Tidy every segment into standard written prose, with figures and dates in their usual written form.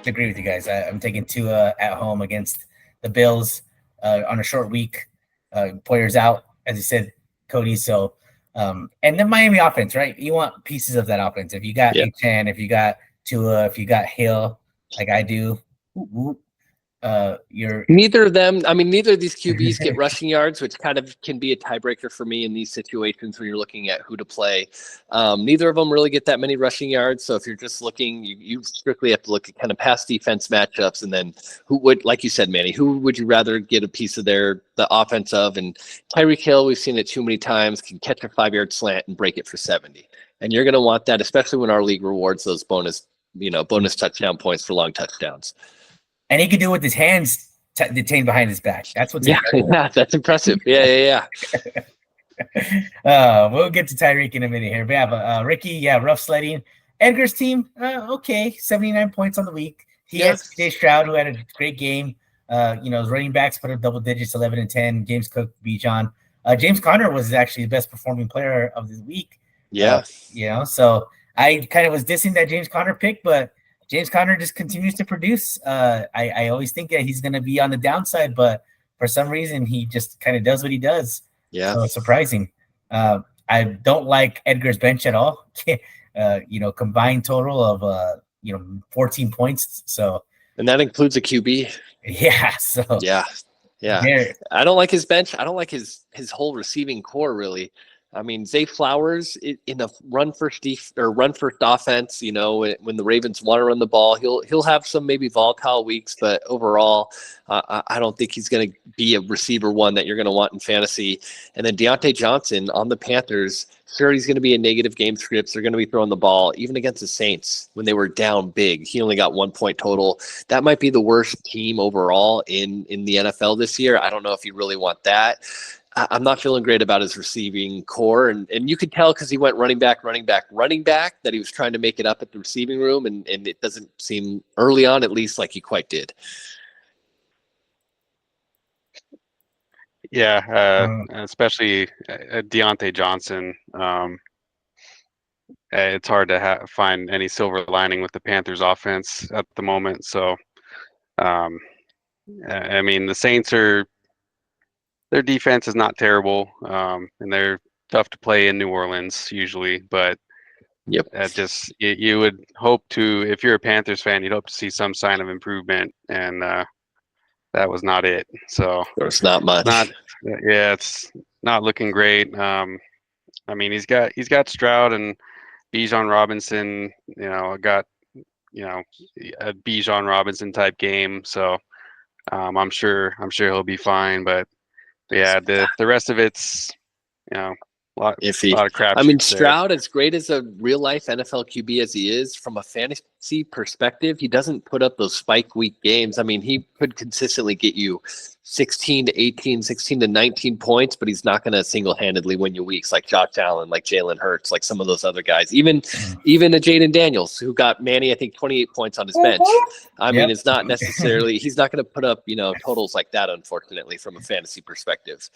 agree with you guys. I'm taking Tua at home against the Bills on a short week. Players out, as you said, Cody. So, and the Miami offense, right? You want pieces of that offense. If you got Achan, if you got Tua, if you got Hill, like I do, neither of them. I mean, neither of these QBs get rushing yards, which kind of can be a tiebreaker for me in these situations when you're looking at who to play. Neither of them really get that many rushing yards. So if you're just looking, you strictly have to look at kind of pass defense matchups, and then who would, like you said, Manny, who would you rather get a piece of the offense of? And Tyreek Hill, we've seen it too many times, can catch a 5-yard slant and break it for 70. And you're going to want that, especially when our league rewards those bonus touchdown points for long touchdowns. And he can do it with his hands detained behind his back. That's what's impressive. Yeah, that's impressive. Yeah. We'll get to Tyreek in a minute here. We have Ricky, rough sledding. Edgar's team, okay, 79 points on the week. He has CJ Stroud, who had a great game. His running backs put up double digits, 11 and 10. James Cook, Bijan. James Conner was actually the best performing player of the week. Yeah. So I kind of was dissing that James Conner pick, but James Conner just continues to produce. I always think that he's going to be on the downside, but for some reason, he just kind of does what he does. Yeah. So it's surprising. I don't like Edgar's bench at all. Combined total of, 14 points. So, and that includes a QB. Yeah. So, yeah. I don't like his bench. I don't like his whole receiving core, really. I mean, Zay Flowers in a run first offense, when the Ravens want to run the ball, he'll have some maybe volatile weeks, but overall, I don't think he's going to be a receiver one that you're going to want in fantasy. And then Deontay Johnson on the Panthers, sure, he's going to be in negative game scripts. They're going to be throwing the ball, even against the Saints when they were down big. He only got 1 point total. That might be the worst team overall in the NFL this year. I don't know if you really want that. I'm not feeling great about his receiving core. And you could tell because he went running back, that he was trying to make it up at the receiving room. And it doesn't seem early on, at least, like he quite did. Yeah, especially Deontay Johnson. It's hard to find any silver lining with the Panthers offense at the moment. So, I mean, the Saints their defense is not terrible, and they're tough to play in New Orleans usually. But you would hope to, if you're a Panthers fan, you'd hope to see some sign of improvement, and that was not it. So it's not much. It's not looking great. I mean, he's got Stroud and Bijan Robinson. Got a Bijan Robinson type game. So I'm sure he'll be fine, but. Yeah, the rest of it's, iffy. A lot of crap. I mean, Stroud, as great as a real life NFL QB as he is, from a fantasy perspective, he doesn't put up those spike week games. I mean, he could consistently get you 16 to 18, 16 to 19 points, but he's not going to single-handedly win you weeks like Josh Allen, like Jalen Hurts, like some of those other guys. Even a Jaden Daniels, who got Manny, I think, 28 points on his bench. I mean, it's not necessarily – he's not going to put up, totals like that, unfortunately, from a fantasy perspective.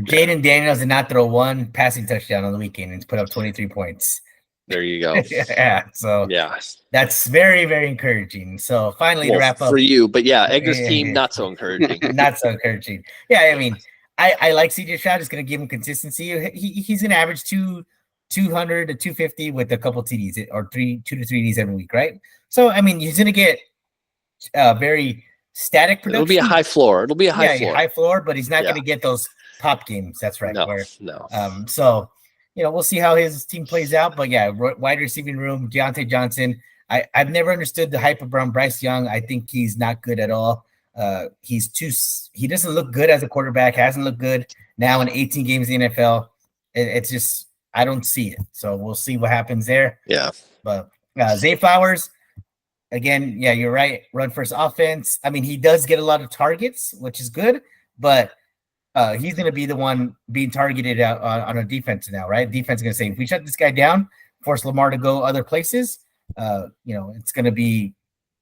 Jaden Daniels did not throw one passing touchdown on the weekend and put up 23 points. There you go. So that's very, very encouraging. So finally, to wrap up for you, but Edgar's team not so encouraging. Not so encouraging. Yeah, I mean, I like CJ Stroud. Is going to give him consistency. He's going to average 200 to 250 with a couple TDs or 2 to 3 TDs every week, right? So I mean, he's going to get very static production. It'll be a high floor. High floor, but he's not going to get those pop games. That's right. No. So. We'll see how his team plays out. But, wide receiving room, Deontay Johnson. I've never understood the hype around Bryce Young. I think he's not good at all. He doesn't look good as a quarterback, hasn't looked good now in 18 games in the NFL. It's just I don't see it. So we'll see what happens there. Yeah. But Zay Flowers, again, you're right. Run first offense. I mean, he does get a lot of targets, which is good, but he's going to be the one being targeted on a defense now, right? Defense is going to say, if we shut this guy down, force Lamar to go other places, it's going to be,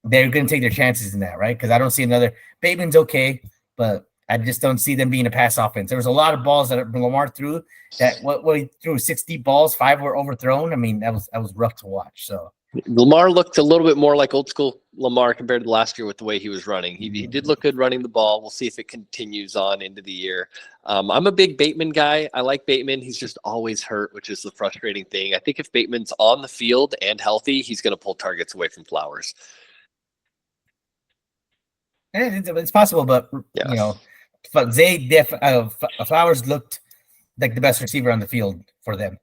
they're going to take their chances in that, right? Because I don't see another, Bateman's okay, but I just don't see them being a pass offense. There was a lot of balls that Lamar threw that what he threw 6 deep balls, 5 were overthrown. I mean, that was rough to watch. So Lamar looked a little bit more like old school Lamar compared to last year with the way he was running. He did look good running the ball. We'll see if it continues on into the year. I'm a big Bateman guy. I like Bateman. He's just always hurt, which is the frustrating thing. I think if Bateman's on the field and healthy, he's going to pull targets away from Flowers. It's possible, but Flowers looked like the best receiver on the field for them.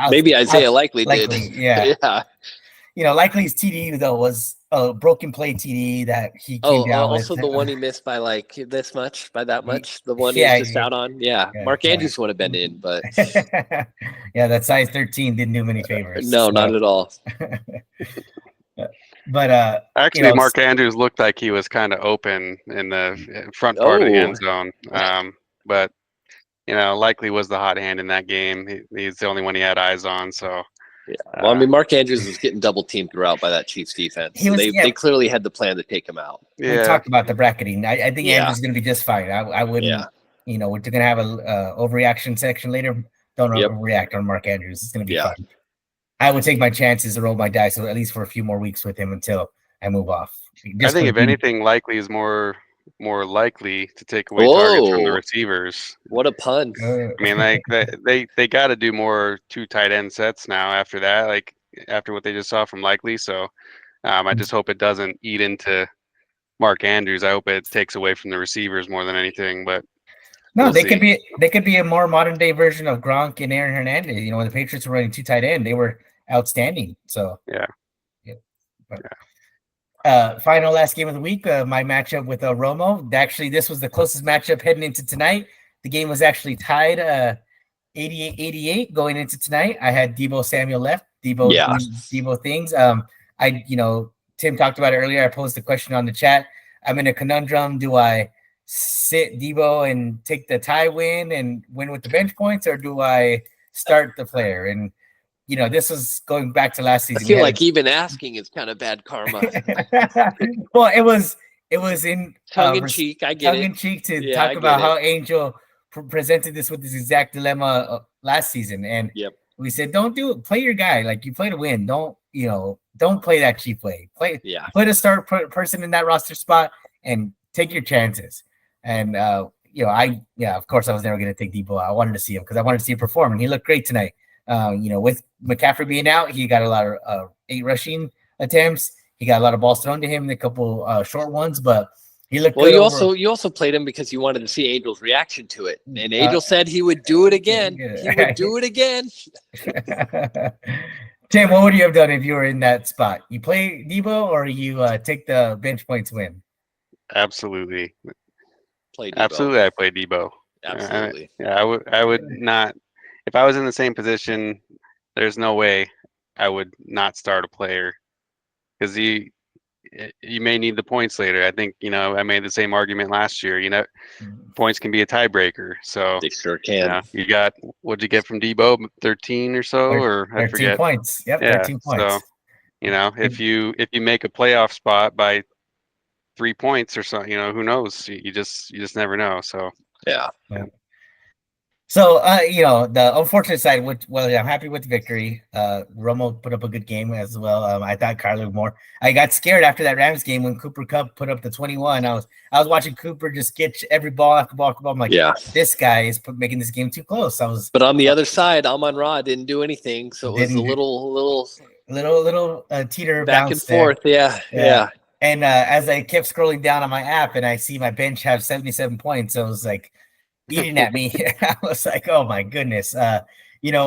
Maybe Isaiah Likely did. Yeah. Yeah. Likely's TD though was a broken play TD that he came down also with. The one he missed by like this much, by that much. The one he was just out on. Yeah. Mark Andrews would have been in, but yeah, that size 13 didn't do many favors. No, not at all. But actually, Mark Andrews looked like he was kind of open in the front part of the end zone. But Likely was the hot hand in that game. He's the only one he had eyes on. So, yeah. Well, Mark Andrews was getting double teamed throughout by that Chiefs defense. They clearly had the plan to take him out. Yeah. We talked about the bracketing. I think Andrews is going to be just fine. I wouldn't. Yeah. We're going to have a overreaction section later. Don't overreact on Mark Andrews. It's going to be fun. I would take my chances and roll my dice, at least for a few more weeks with him until I move off. I think if anything, Likely is more likely to take away targets from the receivers. What a pun! I mean, like they got to do more 2 tight end sets now. After that, like after what they just saw from Likely, so I just hope it doesn't eat into Mark Andrews. I hope it takes away from the receivers more than anything. But no, they could be a more modern day version of Gronk and Aaron Hernandez. When the Patriots were running 2 tight end, they were outstanding. So yeah. Final last game of the week, my matchup with Romo. Actually, this was the closest matchup heading into tonight. The game was actually tied 88-88 going into tonight. I had Deebo Samuel left. Deebo things. Tim talked about it earlier. I posed the question on the chat. I'm in a conundrum. Do I sit Deebo and take the tie win and win with the bench points, or do I start the player? And this was going back to last season. I feel like even asking is kind of bad karma. Well, it was in tongue in cheek. I get tongue in cheek to talk about how Angel presented this with this exact dilemma last season, and we said, don't do it. Play your guy. Like, you play to win. Don't play that cheap way. Play the start person in that roster spot and take your chances. And of course I was never going to take Deebo. I wanted to see him because I wanted to see him perform, and he looked great tonight. With McCaffrey being out, he got a lot of 8 rushing attempts. He got a lot of balls thrown to him, a couple short ones, but he looked good. You also played him because you wanted to see Angel's reaction to it, and Angel said he would do it again. He would do it again. Tim, what would you have done if you were in that spot? You play Deebo, or you take the bench points win? Absolutely. Play Deebo. Absolutely, I play Deebo. Absolutely. I would not. If I was in the same position, there's no way I would not start a player, because you may need the points later. I think I made the same argument last year. Points can be a tiebreaker. So they sure can. You got, what'd you get from Deebo? 13 or so, or I forget. 13 points. Yep, 13 points. So if you make a playoff spot by 3 points or so, who knows? You just never know. So yeah. So, the unfortunate side, I'm happy with the victory. Romo put up a good game as well. I thought Kyler more. I got scared after that Rams game when Cooper Kupp put up the 21. I was watching Cooper just get every ball after ball after ball. I'm like, this guy is making this game too close. But on the other side, Amon-Ra didn't do anything, so it was a little teeter back and forth. Yeah. And as I kept scrolling down on my app, and I see my bench have 77 points, so I was like, eating at me. I was like, oh my goodness. I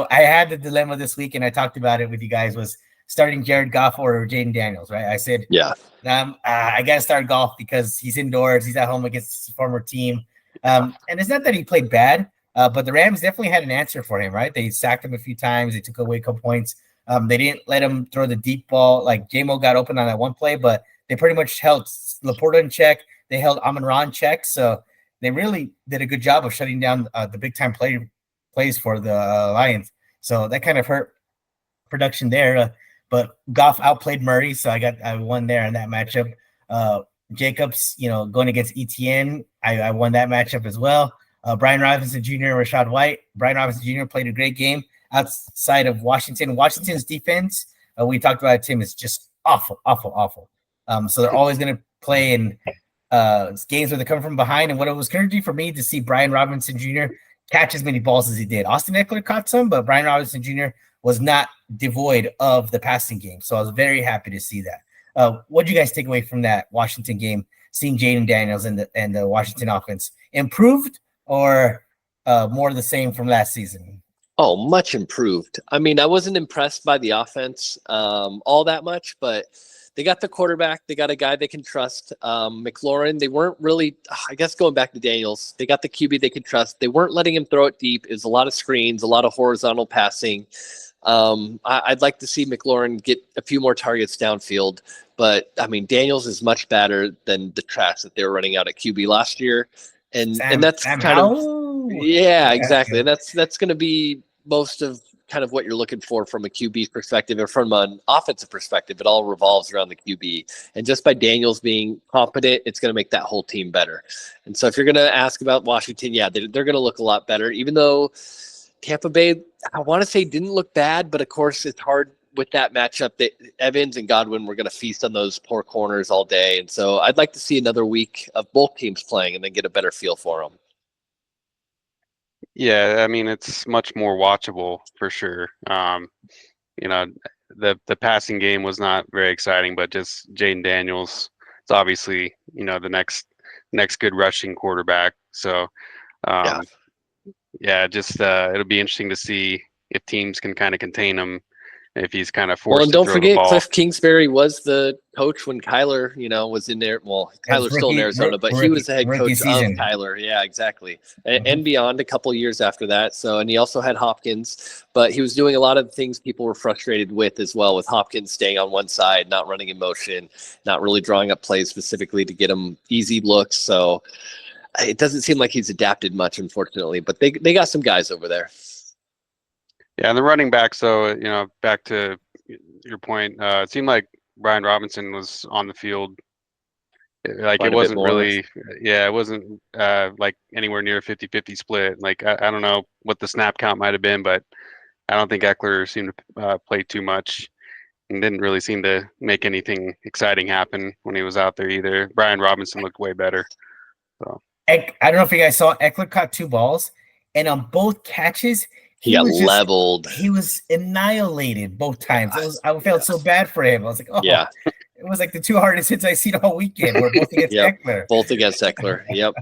had the dilemma this week, and I talked about it with you guys, was starting Jared Goff or Jaden Daniels, right? I said, I got to start Goff because he's indoors. He's at home against his former team. And it's not that he played bad, but the Rams definitely had an answer for him, right? They sacked him a few times. They took away a couple points. They didn't let him throw the deep ball. Like, J-Mo got open on that one play, but they pretty much held Laporta in check. They held Amon-Ra in check. So they really did a good job of shutting down the big-time plays for the Lions. So that kind of hurt production there. But Goff outplayed Murray, so I won there in that matchup. Jacobs, going against ETN, I won that matchup as well. Brian Robinson Jr. and Rashad White. Brian Robinson Jr. played a great game outside of Washington. Washington's defense we talked about it, Tim, is just awful, awful, awful. So they're always going to play in games where they come from behind. And what it was encouraging for me to see Brian Robinson Jr. catch as many balls as he did. Austin Eckler caught some, but Brian Robinson Jr. was not devoid of the passing game. So I was very happy to see that. What did you guys take away from that Washington game, seeing Jaden Daniels and the Washington offense improved or more of the same from last season? Oh, much improved. I mean, I wasn't impressed by the offense all that much, but they got the quarterback. They got a guy they can trust. McLaurin, they weren't really, I guess going back to Daniels, they got the QB they could trust. They weren't letting him throw it deep. It was a lot of screens, a lot of horizontal passing. I'd like to see McLaurin get a few more targets downfield. But, I mean, Daniels is much better than the trash that they were running out at QB last year. And that's kind of, yeah, exactly. And that's going to be most of kind of what you're looking for from a QB perspective or from an offensive perspective. It all revolves around the QB. And just by Daniels being competent, it's going to make that whole team better. And so if you're going to ask about Washington, yeah, they're going to look a lot better, even though Tampa Bay, I want to say, didn't look bad, but of course it's hard with that matchup that Evans and Godwin were going to feast on those poor corners all day. And so I'd like to see another week of both teams playing and then get a better feel for them. Yeah, I mean, it's much more watchable for sure. You know, the passing game was not very exciting, but just Jaden Daniels, it's obviously, you know, the next good rushing quarterback. So, yeah, just it'll be interesting to see if teams can kind of contain him, if he's kind of forced to throw the ball. Well, and don't forget, Cliff Kingsbury was the coach when Kyler, was in there. Well, Kyler's still in Arizona, but he was the head coach of Kyler. Yeah, exactly. And beyond a couple of years after that. So, and he also had Hopkins, but he was doing a lot of things people were frustrated with as well, with Hopkins staying on one side, not running in motion, not really drawing up plays specifically to get him easy looks. So it doesn't seem like he's adapted much, unfortunately, but they got some guys over there. Yeah, and the running back, so, back to your point, it seemed like Brian Robinson was on the field. Like, it wasn't really, it wasn't like anywhere near a 50-50 split. Like, I don't know what the snap count might have been, but I don't think Eckler seemed to play too much and didn't really seem to make anything exciting happen when he was out there either. Brian Robinson looked way better. So I don't know if you guys saw, Eckler caught 2 balls, and on both catches, he got leveled. He was annihilated both times. I felt so bad for him. I was like, oh, yeah. It was like the 2 hardest hits I've seen all weekend. Were both against Eckler. Both against Eckler. Yep.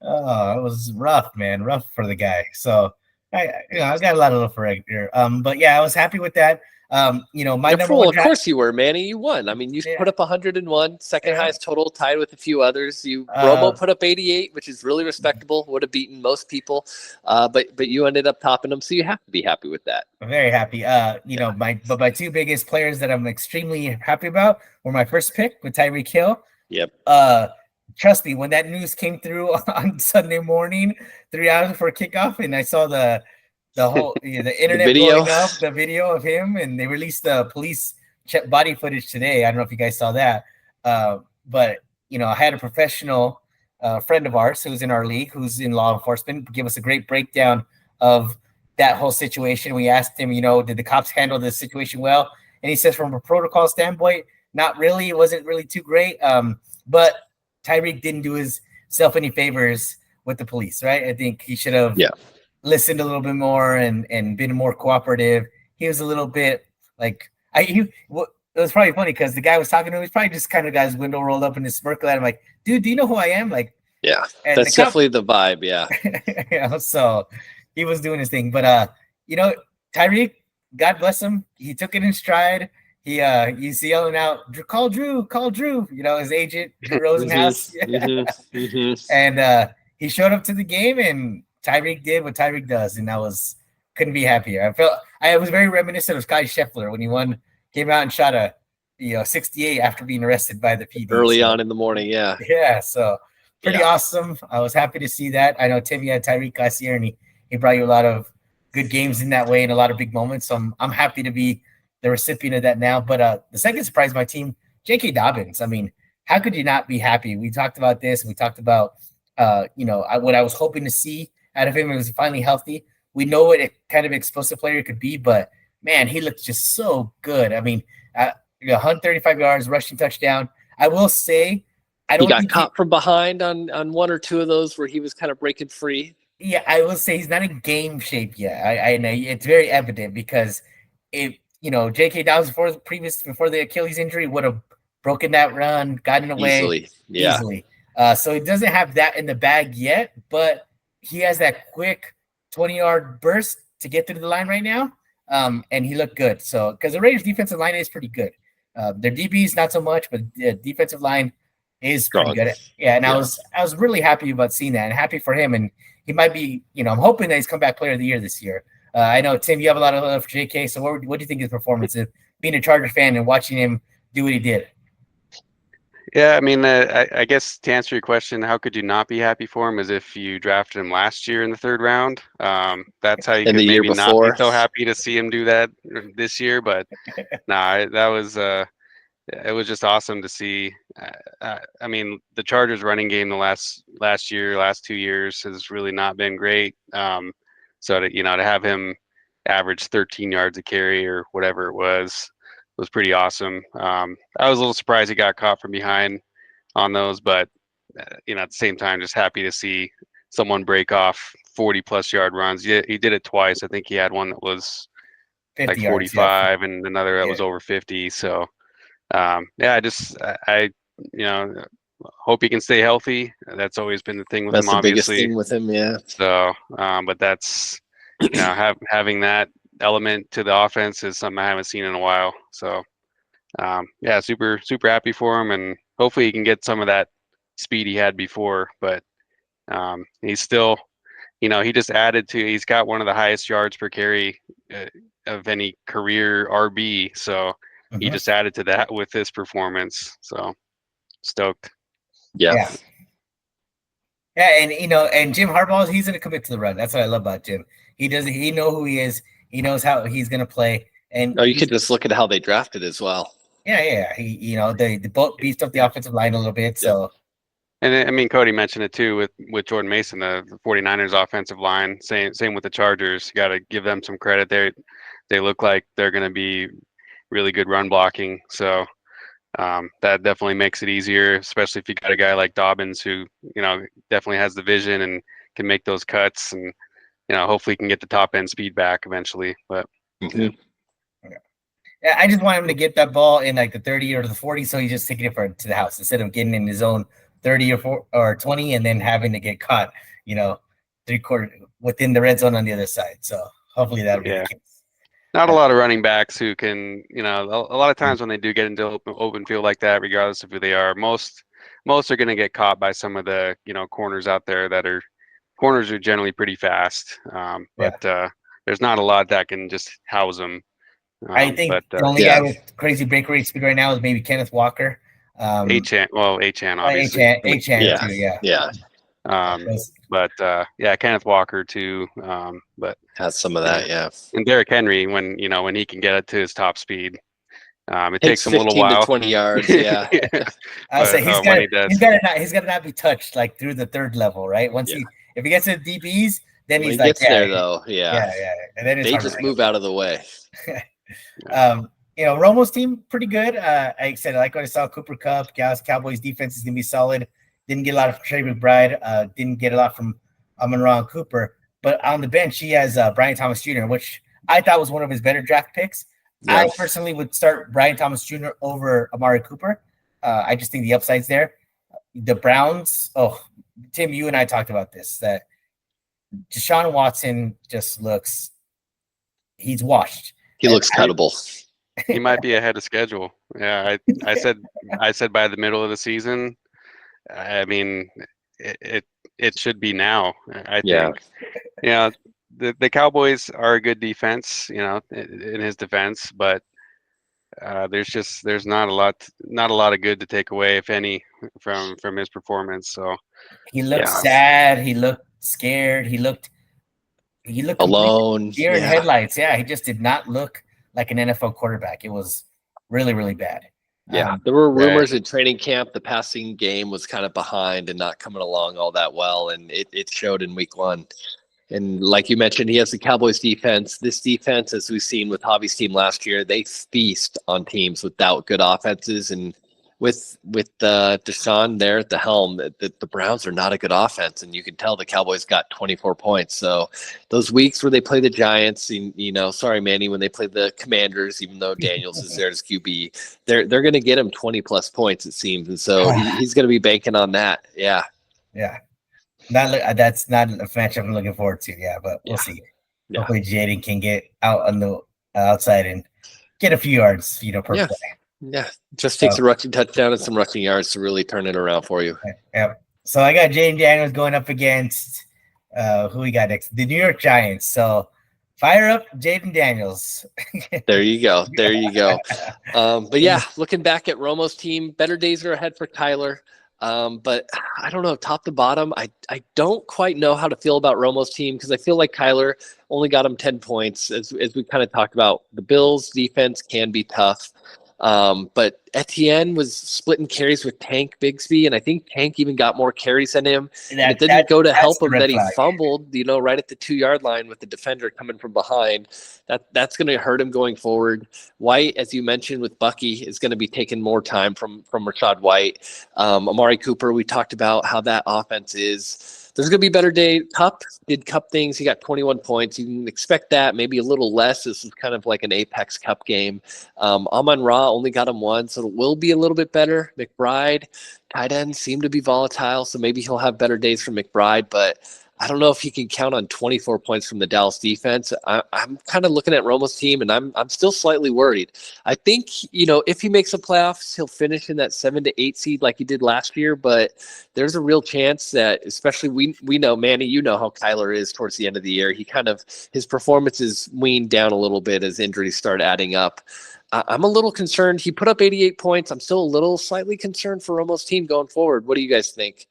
Oh, it was rough, man. Rough for the guy. So I got a lot of love for Eckler. But yeah, I was happy with that. My number one. Of course you were, Manny. You won. I mean, you put up 101, second highest total, tied with a few others. Romo put up 88, which is really respectable. Would have beaten most people, but you ended up topping them, so you have to be happy with that. I'm very happy. My 2 biggest players that I'm extremely happy about were my first pick with Tyreek Hill. Yep. Trust me, when that news came through on Sunday morning, 3 hours before kickoff, and I saw the whole the internet blowing up, the video of him, and they released the police body footage today. I don't know if you guys saw that, but I had a professional friend of ours who's in our league, who's in law enforcement, give us a great breakdown of that whole situation. We asked him, did the cops handle this situation well? And he says, from a protocol standpoint, not really. It wasn't really too great. But Tyreek didn't do himself any favors with the police, right? I think he should have listened a little bit more and been more cooperative. He was a little bit like it was probably funny because the guy was talking to him. He's probably just kind of got his window rolled up and his smirk at him like, dude, do you know who I am? Like, yeah, that's definitely the vibe. Yeah. So he was doing his thing, but Tyreek, God bless him. He took it in stride. He's yelling out, call Drew, his agent, Drew Rosenhaus. And he showed up to the game, and Tyreek did what Tyreek does, and couldn't be happier. I was very reminiscent of Scotty Scheffler when he came out and shot a 68 after being arrested by the PD early on in the morning. Yeah. Yeah. So pretty awesome. I was happy to see that. I know Tim, you had Tyreek last year, and he brought you a lot of good games in that way and a lot of big moments. So I'm happy to be the recipient of that now. But the second surprise of my team, J.K. Dobbins. I mean, how could you not be happy? We talked about this. We talked about what I was hoping to see out of him. It was finally healthy. We know what a kind of explosive player it could be, but man, he looks just so good. I mean, 135 yards, rushing touchdown. I will say, I don't he got think caught from behind on one or two of those where he was kind of breaking free. Yeah, I will say he's not in game shape yet. I know it's very evident because if J.K. Downs before the Achilles injury would have broken that run, gotten away easily. So he doesn't have that in the bag yet, but he has that quick 20-yard burst to get through the line right now. And he looked good. So because the Raiders' defensive line is pretty good. Their DBs not so much, but the defensive line is pretty good. Yeah, and I was really happy about seeing that and happy for him. And he might be, I'm hoping that he's comeback player of the year this year. I know, Tim, you have a lot of love for JK. So what do you think of his performance of being a Charger fan and watching him do what he did? Yeah, I mean, I guess to answer your question, how could you not be happy for him? Is if you drafted him last year in the 3rd round. That's how you could maybe not be so happy to see him do that this year. But nah, that was it was just awesome to see. I mean, the Chargers running game the last 2 years has really not been great. So to have him average 13 yards a carry or whatever it was pretty awesome. I was a little surprised he got caught from behind on those, but at the same time, just happy to see someone break off 40+ yard runs. Yeah, he did it twice. I think he had one that was like 45 and another that was over 50. So I hope he can stay healthy. That's always been the thing with him, obviously. That's the biggest thing with him, yeah. So, but that's having that element to the offense is something I haven't seen in a while. So, super happy for him, and hopefully he can get some of that speed he had before. But he's still, he just added to. He's got one of the highest yards per carry of any career RB. So. He just added to that with this performance, so stoked. Yeah, and and Jim Harbaugh, he's gonna commit to the run. That's what I love about Jim. He know who he is. He knows how he's gonna play. And you could just look at how they drafted as well. Yeah. He they both beefed up the offensive line a little bit. So, and I mean, Cody mentioned it too with Jordan Mason, the 49ers offensive line. Same with the Chargers. You got to give them some credit. They look like they're going to be really good run blocking, so that definitely makes it easier, especially if you got a guy like Dobbins who definitely has the vision and can make those cuts, and hopefully can get the top end speed back eventually. But yeah, I just want him to get that ball in like the 30 or the 40, so he's just taking it to the house instead of getting in his own 30 or 20 and then having to get caught 3/4 within the red zone on the other side. So hopefully that'll be the case. Not a lot of running backs who can, a lot of times when they do get into open field like that, regardless of who they are, most are going to get caught by some of the, corners out there corners are generally pretty fast. But there's not a lot that can just house them. I think the only guy with crazy break rate speed right now is maybe Kenneth Walker. Achane, obviously. Achane too, yeah. But Kenneth Walker too. But has some of that, yeah. And Derrick Henry, when he can get it to his top speed, it takes him a little 15 while. to 20 yards, yeah. I'll say he's got to not be touched like through the 3rd level, right? If he gets to the DBs, then he's like, there though, yeah. And then they just move out of the way. Romo's team pretty good. I said I like what I saw. Cooper Kupp, Cowboys defense is gonna be solid. Didn't get a lot of Trey McBride. Didn't get a lot from Amon-Ra and Cooper. But on the bench, he has Brian Thomas Jr., which I thought was one of his better draft picks. Yeah. I personally would start Brian Thomas Jr. over Amari Cooper. I just think the upside's there. The Browns, Tim, you and I talked about this, that Deshaun Watson just looks – he's washed. He looks cuttable. He might be ahead of schedule. Yeah, I said by the middle of the season. I mean, it should be now. I think. The Cowboys are a good defense, in his defense, but there's not a lot of good to take away, if any, from his performance. So he looked sad. He looked scared. He looked alone. Deer in headlights. Yeah, he just did not look like an NFL quarterback. It was really, really bad. Yeah, there were rumors in training camp the passing game was kind of behind and not coming along all that well, and it showed in week 1. And like you mentioned, he has the Cowboys defense. This defense, as we've seen with Javi's team last year, they feast on teams without good offenses. And with Deshaun there at the helm, the Browns are not a good offense. And you can tell the Cowboys got 24 points. So those weeks where they play the Giants, sorry, Manny, when they play the Commanders, even though Daniels is there as QB, they're going to get him 20-plus points, it seems. And so he's going to be banking on that. Yeah. Yeah. That's not a matchup I'm looking forward to. Yeah, but we'll see. Yeah. Hopefully, Jaden can get out on the outside and get a few yards, per play. Yeah, just takes a rushing touchdown and some rushing yards to really turn it around for you. Yeah. So I got Jaden Daniels going up against who we got next? The New York Giants. So fire up Jaden Daniels. There you go. But yeah, looking back at Romo's team, better days are ahead for Kyler. But I don't know, top to bottom, I don't quite know how to feel about Romo's team because I feel like Kyler only got him 10 points. As we kind of talked about, the Bills' defense can be tough. But Etienne was splitting carries with Tank Bigsby, and I think Tank even got more carries than him. It didn't go to help him that he fumbled, right at the 2-yard line with the defender coming from behind. That's going to hurt him going forward. White, as you mentioned with Bucky, is going to be taking more time from Rashad White. Amari Cooper, we talked about how that offense is. There's going to be better day. Cup did Cup things. He got 21 points. You can expect that, maybe a little less. This is kind of like an Apex Cup game. Amon-Ra only got him one, so it will be a little bit better. McBride, tight ends seem to be volatile, so maybe he'll have better days from McBride, but I don't know if he can count on 24 points from the Dallas defense. I'm kind of looking at Romo's team, and I'm still slightly worried. I think, if he makes the playoffs, he'll finish in that 7 to 8 seed like he did last year, but there's a real chance that, especially we know, Manny, you know how Kyler is towards the end of the year. His performances weaned down a little bit as injuries start adding up. I'm a little concerned. He put up 88 points. I'm still a little slightly concerned for Romo's team going forward. What do you guys think?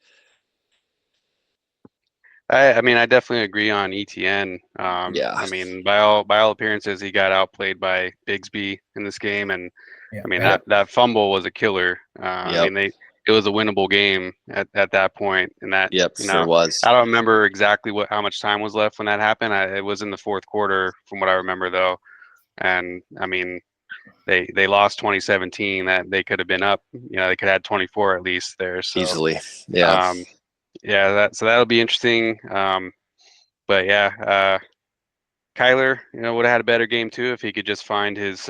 I mean, I definitely agree on ETN. I mean, by all appearances, he got outplayed by Bigsby in this game, and that fumble was a killer. I mean, it was a winnable game at that point, and that sure was. I don't remember exactly how much time was left when that happened. It was in the fourth quarter, from what I remember, though, and I mean, they lost 2017. That they could have been up. They could have had 24 at least there. So easily, yeah. So that'll be interesting. But yeah, Kyler, would have had a better game too if he could just find his,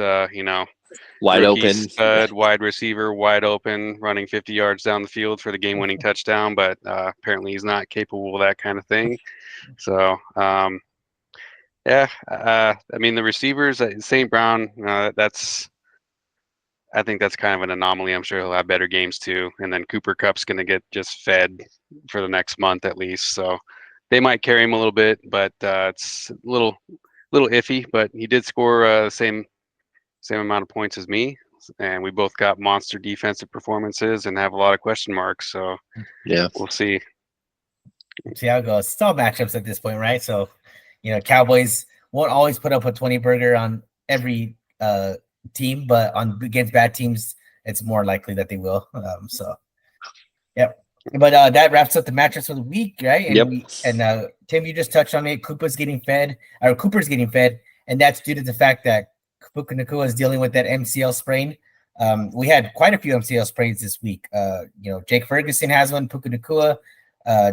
wide open stud wide receiver, wide open, running 50 yards down the field for the game-winning touchdown. But apparently he's not capable of that kind of thing. So I mean, the receivers, St. Brown, I think that's kind of an anomaly. I'm sure he'll have better games too. And then Cooper Kupp's going to get just fed for the next month at least. So they might carry him a little bit, but it's a little iffy. But he did score the same amount of points as me, and we both got monster defensive performances and have a lot of question marks. So yeah, we'll see. See how it goes. It's all matchups at this point, right? So Cowboys won't always put up a 20 burger on every team, but against bad teams, it's more likely that they will. Yep. But that wraps up the matchups for the week, right? And Tim, you just touched on it. Cooper's getting fed, and that's due to the fact that Puka Nacua is dealing with that MCL sprain. We had quite a few MCL sprains this week. Jake Ferguson has one, Puka Nacua,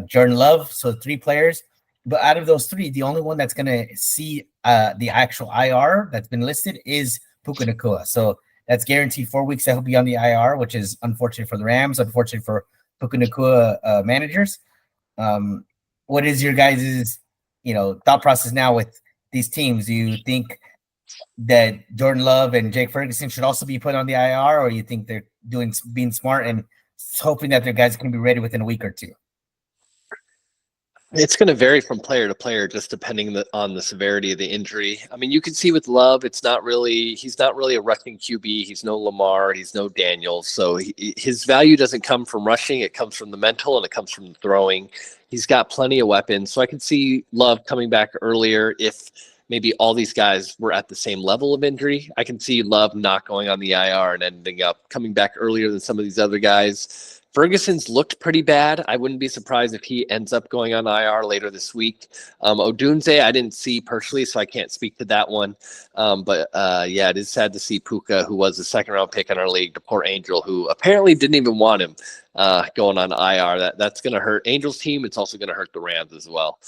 Jordan Love, so 3 players. But out of those 3, the only one that's going to see the actual IR that's been listed is Puka Nacua. So that's guaranteed 4 weeks that he'll be on the IR, which is unfortunate for the Rams, unfortunate for Puka Nacua managers. What is your guys' thought process now with these teams? Do you think that Jordan Love and Jake Ferguson should also be put on the IR, or you think they're being smart and hoping that their guys can be ready within a week or 2? It's going to vary from player to player, just depending on the severity of the injury. I mean, you can see with Love, he's not really a rushing QB. He's no Lamar. He's no Daniels. So his value doesn't come from rushing. It comes from the mental, and it comes from throwing. He's got plenty of weapons. So I can see Love coming back earlier if maybe all these guys were at the same level of injury. I can see Love not going on the IR and ending up coming back earlier than some of these other guys. Ferguson's looked pretty bad. I wouldn't be surprised if he ends up going on IR later this week. Odunze, I didn't see personally, so I can't speak to that one. But yeah, it is sad to see Puka, who was the second-round pick in our league, the poor Angel, who apparently didn't even want him going on IR. That's going to hurt Angel's team. It's also going to hurt the Rams as well.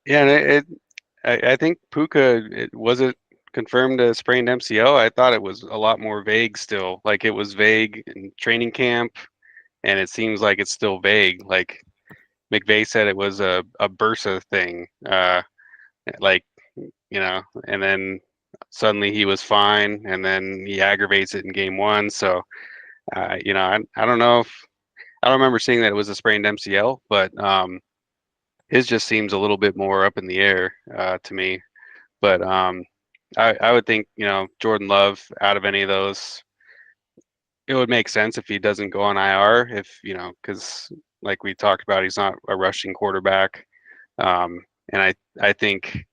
Yeah, and I think Puka, was it confirmed a sprained MCL? I thought it was a lot more vague still. Like, it was vague in training camp, and it seems like it's still vague. Like, McVay said it was a bursa thing, like, and then suddenly he was fine, and then he aggravates it in game 1. So, I don't know if I don't remember seeing that it was a sprained MCL, but his just seems a little bit more up in the air to me. But I would think, Jordan Love, out of any of those, it would make sense if he doesn't go on IR, because like we talked about, he's not a rushing quarterback. And I think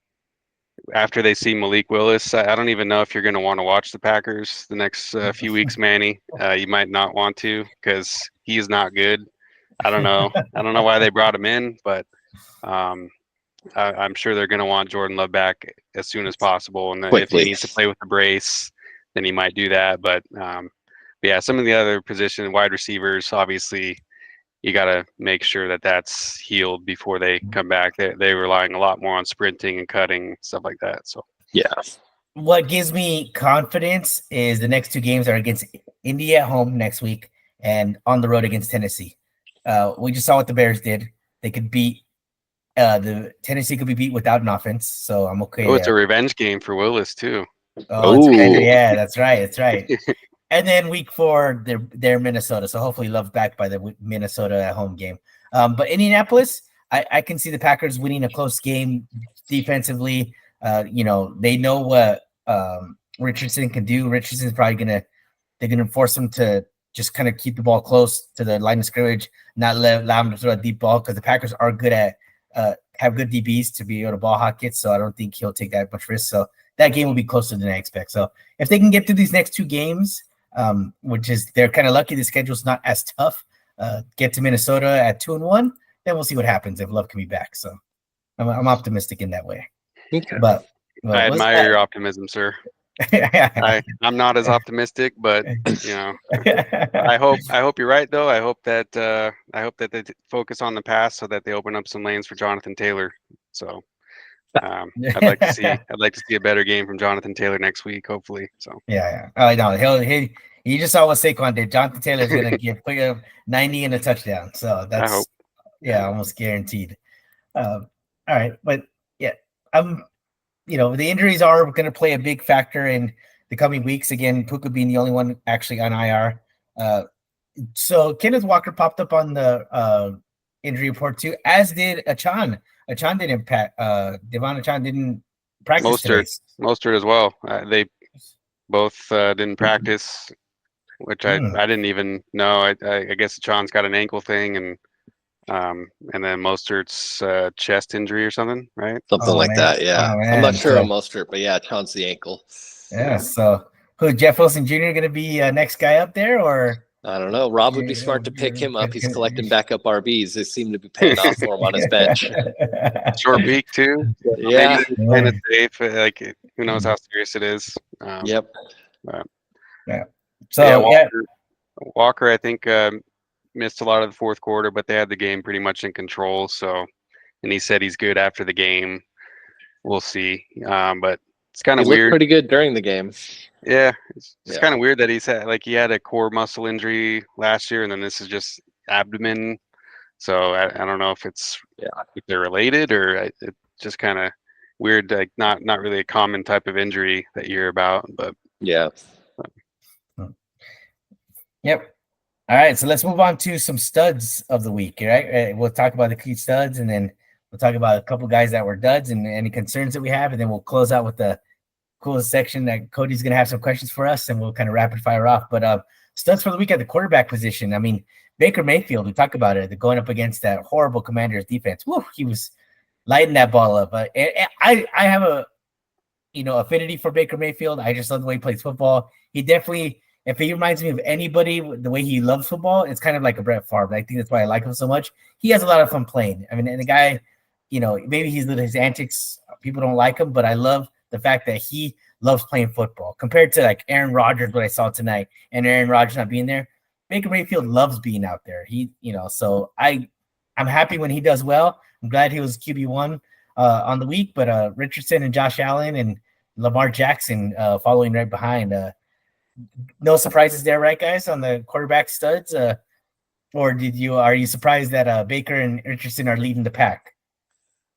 after they see Malik Willis, I don't even know if you're going to want to watch the Packers the next few weeks, Manny. You might not want to, because he's not good. I don't know. I don't know why they brought him in, but I'm sure they're going to want Jordan Love back as soon as possible. And if he needs to play with the brace, then he might do that. But yeah, some of the other positions, wide receivers, obviously, you got to make sure that that's healed before they come back. They're relying a lot more on sprinting and cutting, stuff like that. So yeah. What gives me confidence is the next 2 games are against Indy at home next week and on the road against Tennessee. We just saw what the Bears did. They could beat the Tennessee could be beat without an offense, so I'm okay. Oh, it's a revenge game for Willis too. Oh, yeah, that's right. That's right. And then week 4, they're Minnesota, so hopefully Love back by the Minnesota at home game. But Indianapolis, I can see the Packers winning a close game defensively. They know what Richardson can do. Richardson's probably they're gonna force him to just kind of keep the ball close to the line of scrimmage, not allow him to throw a deep ball, because the Packers are good at have good DBs to be able to ball hawk it. So I don't think he'll take that much risk. So that game will be closer than I expect. So if they can get through these next 2 games, which is they're kind of lucky the schedule's not as tough, get to Minnesota at 2-1, then we'll see what happens if Love can be back. So I'm optimistic in that way. Okay. But I admire your optimism, sir. I'm not as optimistic, but I hope you're right though. I hope that they focus on the pass so that they open up some lanes for Jonathan Taylor. So I'd like to see a better game from Jonathan Taylor next week, hopefully. So yeah. I know he just saw what Saquon did. Jonathan Taylor is gonna put up 90 and a touchdown. So that's almost guaranteed. All right, but yeah, the injuries are going to play a big factor in the coming weeks. Again, Puka being the only one actually on IR. So Kenneth Walker popped up on the injury report too, as did Achan. Achan didn't Devon Achan didn't practice today. Mostert as well. They both didn't practice, which I didn't even know. I guess Achan's got an ankle thing, and then Mostert's chest injury or something, right? Something like that, yeah. I'm not sure on Mostert, but yeah, Chauncey the ankle. Yeah, so who, Jeff Wilson Jr. going to be next guy up there, or? I don't know. Rob would be smart to pick him up. He's collecting backup RBs. They seem to be paying off for him on his bench. Short week too. Yeah. Kind of safe. Like, who knows how serious it is. Yep. Yeah. So Walker, I think, missed a lot of the fourth quarter, but they had the game pretty much in control. So, and he said he's good after the game. We'll see. But it's kind of weird. Looked pretty good during the game. Yeah, it's kind of weird that he had a core muscle injury last year, and then this is just abdomen. So I don't know if if they're related, or it's just kind of weird. Like not really a common type of injury that you hear about, but yeah. Yep. All right, so let's move on to some studs of the week. Right, we'll talk about the key studs, and then we'll talk about a couple guys that were duds and any concerns that we have, and then we'll close out with the coolest section that Cody's going to have some questions for us, and we'll kind of rapid fire off. But studs for the week at the quarterback position. I mean, Baker Mayfield, we talked about it, going up against that horrible Commanders defense. Woo, he was lighting that ball up. I have a affinity for Baker Mayfield. I just love the way he plays football. He definitely if he reminds me of anybody, the way he loves football, it's kind of like a Brett Favre. I think that's why I like him so much. He has a lot of fun playing. I mean, and the guy, maybe his antics, people don't like him, but I love the fact that he loves playing football compared to like Aaron Rodgers, what I saw tonight, and Aaron Rodgers not being there. Baker Mayfield loves being out there. So I'm happy when he does well. I'm glad he was QB1 on the week, but Richardson and Josh Allen and Lamar Jackson following right behind. No surprises there, right, guys, on the quarterback studs? Or are you surprised that Baker and Richardson are leading the pack?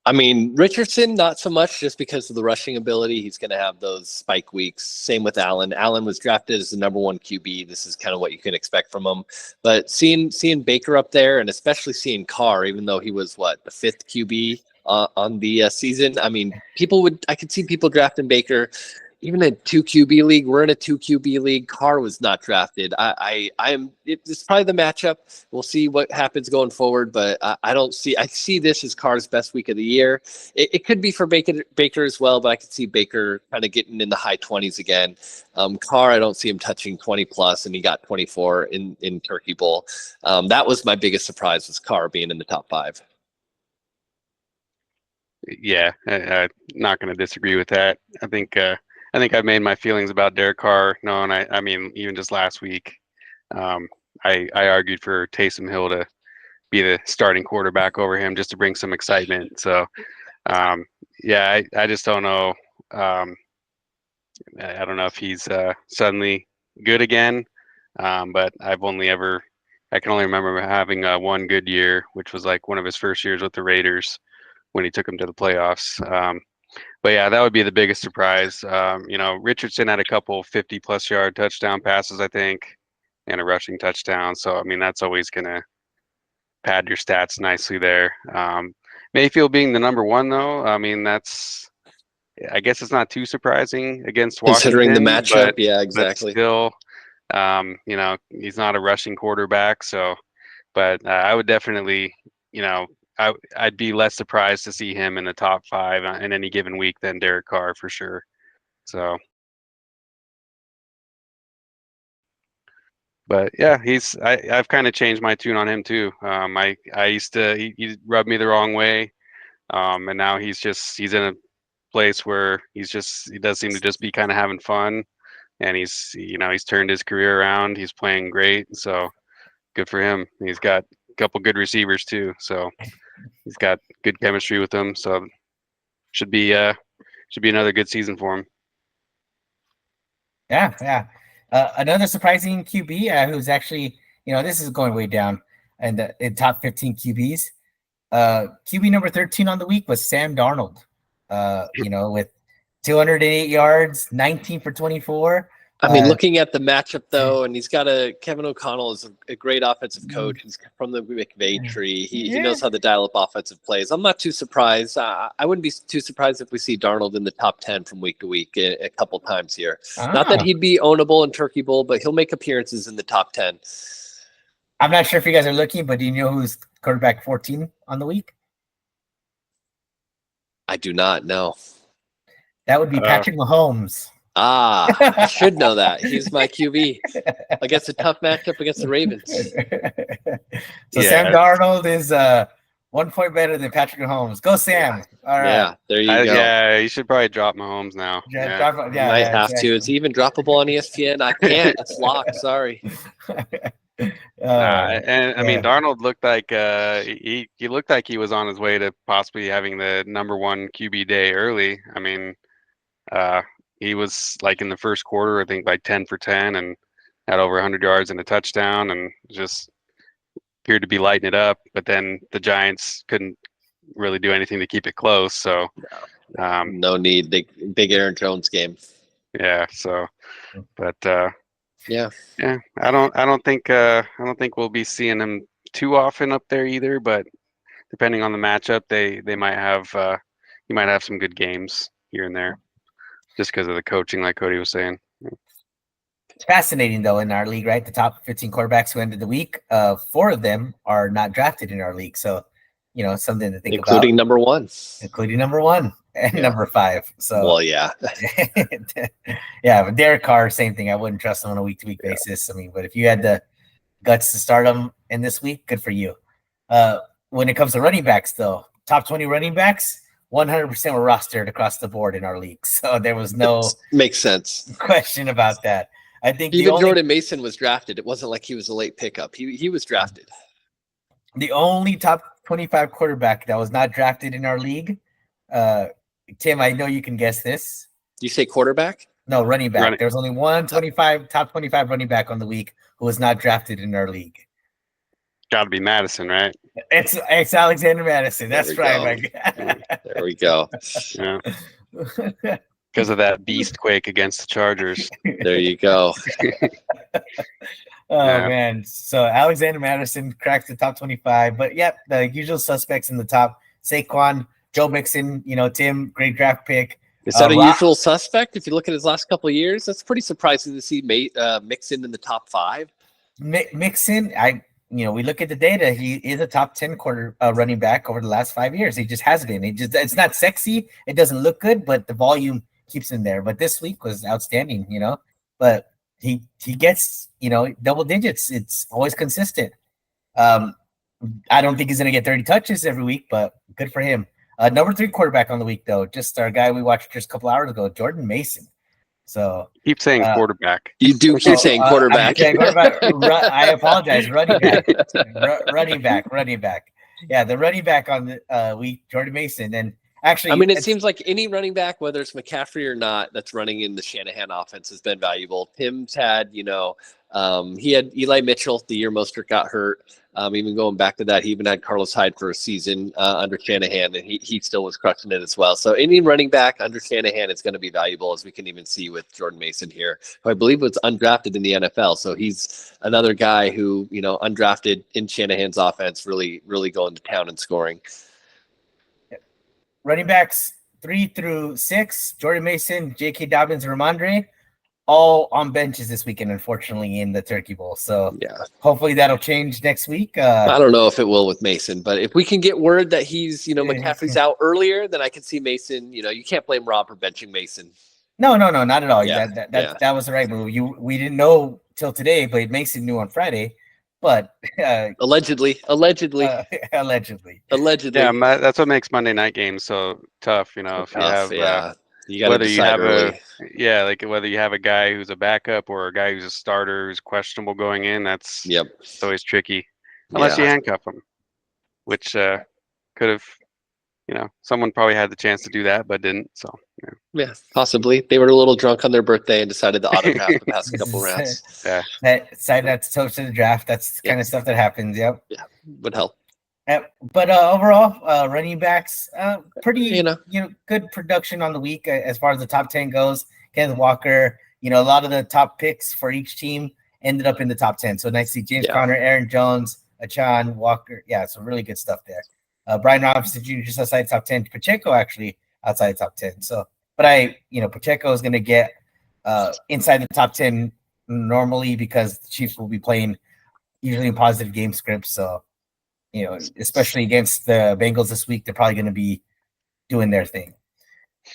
I mean, Richardson, not so much just because of the rushing ability. He's going to have those spike weeks. Same with Allen. Allen was drafted as the number 1 QB. This is kind of what you can expect from him. But seeing Baker up there, and especially seeing Carr, even though he was, the 5th QB on the season. I mean, I could see people drafting Baker. Even in a 2 QB league, we're in a 2 QB league. Carr was not drafted. It's probably the matchup. We'll see what happens going forward, but I see this as Carr's best week of the year. It could be for Baker as well, but I could see Baker kind of getting in the high 20s again. Carr, I don't see him touching 20 plus, and he got 24 in Turkey Bowl. That was my biggest surprise, was Carr being in the top 5. Yeah, I'm not going to disagree with that. I think I've made my feelings about Derek Carr known. I mean, even just last week, I argued for Taysom Hill to be the starting quarterback over him just to bring some excitement. So, yeah, I just don't know. I don't know if he's suddenly good again, but I can only remember having one good year, which was like one of his first years with the Raiders when he took him to the playoffs. But yeah, that would be the biggest surprise. Richardson had a couple 50-plus yard touchdown passes, I think, and a rushing touchdown. So, I mean, that's always going to pad your stats nicely there. Mayfield being the number 1, though, I mean, I guess it's not too surprising against Washington. Considering the matchup, yeah, exactly. But still, he's not a rushing quarterback. So, but I would definitely, I'd be less surprised to see him in the top 5 in any given week than Derek Carr for sure. So, but yeah, I've kind of changed my tune on him too. I used to he rubbed me the wrong way, and now he's in a place where he does seem to just be kind of having fun, and he's turned his career around. He's playing great, so good for him. He's got a couple good receivers too, so. He's got good chemistry with them, so should be another good season for him. Yeah. Another surprising QB who's actually, this is going way down in top 15 QBs. QB number 13 on the week was Sam Darnold. With 208 yards, 19 for 24. I mean, looking at the matchup though, and he's got Kevin O'Connell is a great offensive coach. He's from the McVay tree. He knows how to dial up offensive plays. I'm not too surprised. I wouldn't be too surprised if we see Darnold in the top 10 from week to week a couple times here. Not that he'd be ownable in Turkey Bowl, but he'll make appearances in the top 10. I'm not sure if you guys are looking, but do you know who's quarterback 14 on the week? I do not know. That would be Patrick Mahomes. I should know that. He's my QB against a tough matchup against the Ravens. So yeah. Sam Darnold is 1 point better than Patrick Mahomes. Go Sam. All right. Yeah, there you go. Yeah, you should probably drop Mahomes now. Might have to. Is he even droppable on ESPN? I can't. It's locked. Sorry. I mean, Darnold looked like he looked like he was on his way to possibly having the number 1 QB day early. I mean, he was like in the first quarter, I think like 10 for 10 and had over 100 yards and a touchdown and just appeared to be lighting it up. But then the Giants couldn't really do anything to keep it close. So no need. Big Aaron Jones game. Yeah. So, but yeah. I don't think we'll be seeing him too often up there either. But depending on the matchup, they might have he might have some good games here and there. Just because of the coaching, like Cody was saying. It's fascinating, though, in our league, right? The top 15 quarterbacks who ended the week, 4 of them are not drafted in our league. So, something to think about. Including number 1. Including number 1. and number 5. So, well, yeah, yeah. But Derek Carr, same thing. I wouldn't trust him on a week-to-week basis. I mean, but if you had the guts to start him in this week, good for you. When it comes to running backs, though, top 20 running backs, 100% were rostered across the board in our league. So there was no makes sense question about that. I think even Jordan Mason was drafted. It wasn't like he was a late pickup. He was drafted. The only top 25 quarterback that was not drafted in our league, Tim, I know you can guess this. You say quarterback? No, running back. There was only one top 25 running back on the week who was not drafted in our league. Got to be Madison, right? It's Alexander Madison. That's right. There we go. Yeah. Because of that beast quake against the Chargers. There you go. Man. So Alexander Madison cracked the top 25. But yeah, the usual suspects in the top: Saquon, Joe Mixon, Tim, great draft pick. Is that a usual suspect? If you look at his last couple of years, that's pretty surprising to see Mixon in the top 5. Mixon, we look at the data. He is a top 10 running back over the last 5 years. He just has been. It's not sexy. It doesn't look good, but the volume keeps him there. But this week was outstanding, But he gets, double digits. It's always consistent. I don't think he's going to get 30 touches every week, but good for him. Number 3 quarterback on the week, though, just our guy we watched just a couple hours ago, Jordan Mason. So keep saying quarterback. You do keep saying quarterback. I apologize. Running back. Running back. Yeah, the running back on the week, Jordan Mason. And actually, I mean, it seems like any running back, whether it's McCaffrey or not, that's running in the Shanahan offense has been valuable. Tim's had, he had Eli Mitchell the year Mostert got hurt. Even going back to that, he even had Carlos Hyde for a season under Shanahan, and he still was crushing it as well. So any running back under Shanahan is going to be valuable, as we can even see with Jordan Mason here, who I believe was undrafted in the NFL. So he's another guy who, undrafted in Shanahan's offense, really, really going to town and scoring. Running backs 3 through 6, Jordan Mason, J.K. Dobbins, Ramondre, all on benches this weekend, unfortunately, in the Turkey Bowl. So yeah, hopefully that'll change next week. I don't know if it will with Mason, but if we can get word that he's, McCaffrey's out earlier, then I can see Mason. You can't blame Rob for benching Mason. No, not at all. Yeah. That was the right move. We didn't know till today, but Mason knew on Friday. But allegedly. Yeah, that's what makes Monday night games so tough. If you have you got whether you have early. Whether you have a guy who's a backup or a guy who's a starter who's questionable going in, it's always tricky unless you handcuff him, which could have, someone probably had the chance to do that but didn't. So yeah, possibly they were a little drunk on their birthday and decided to autograph the past couple rounds. Decided not to toast to the draft. That's the kind of stuff that happens. Yep. Yeah, would help. But overall, running backs, pretty good production on the week as far as the top 10 goes. Kenneth Walker, a lot of the top picks for each team ended up in the top 10. So nice to see James Conner, Aaron Jones, Achan, Walker. Yeah, some really good stuff there. Brian Robinson Jr. just outside top 10. Pacheco actually outside top 10. So, but Pacheco is going to get inside the top 10 normally because the Chiefs will be playing usually in positive game scripts. So, especially against the Bengals this week, they're probably going to be doing their thing.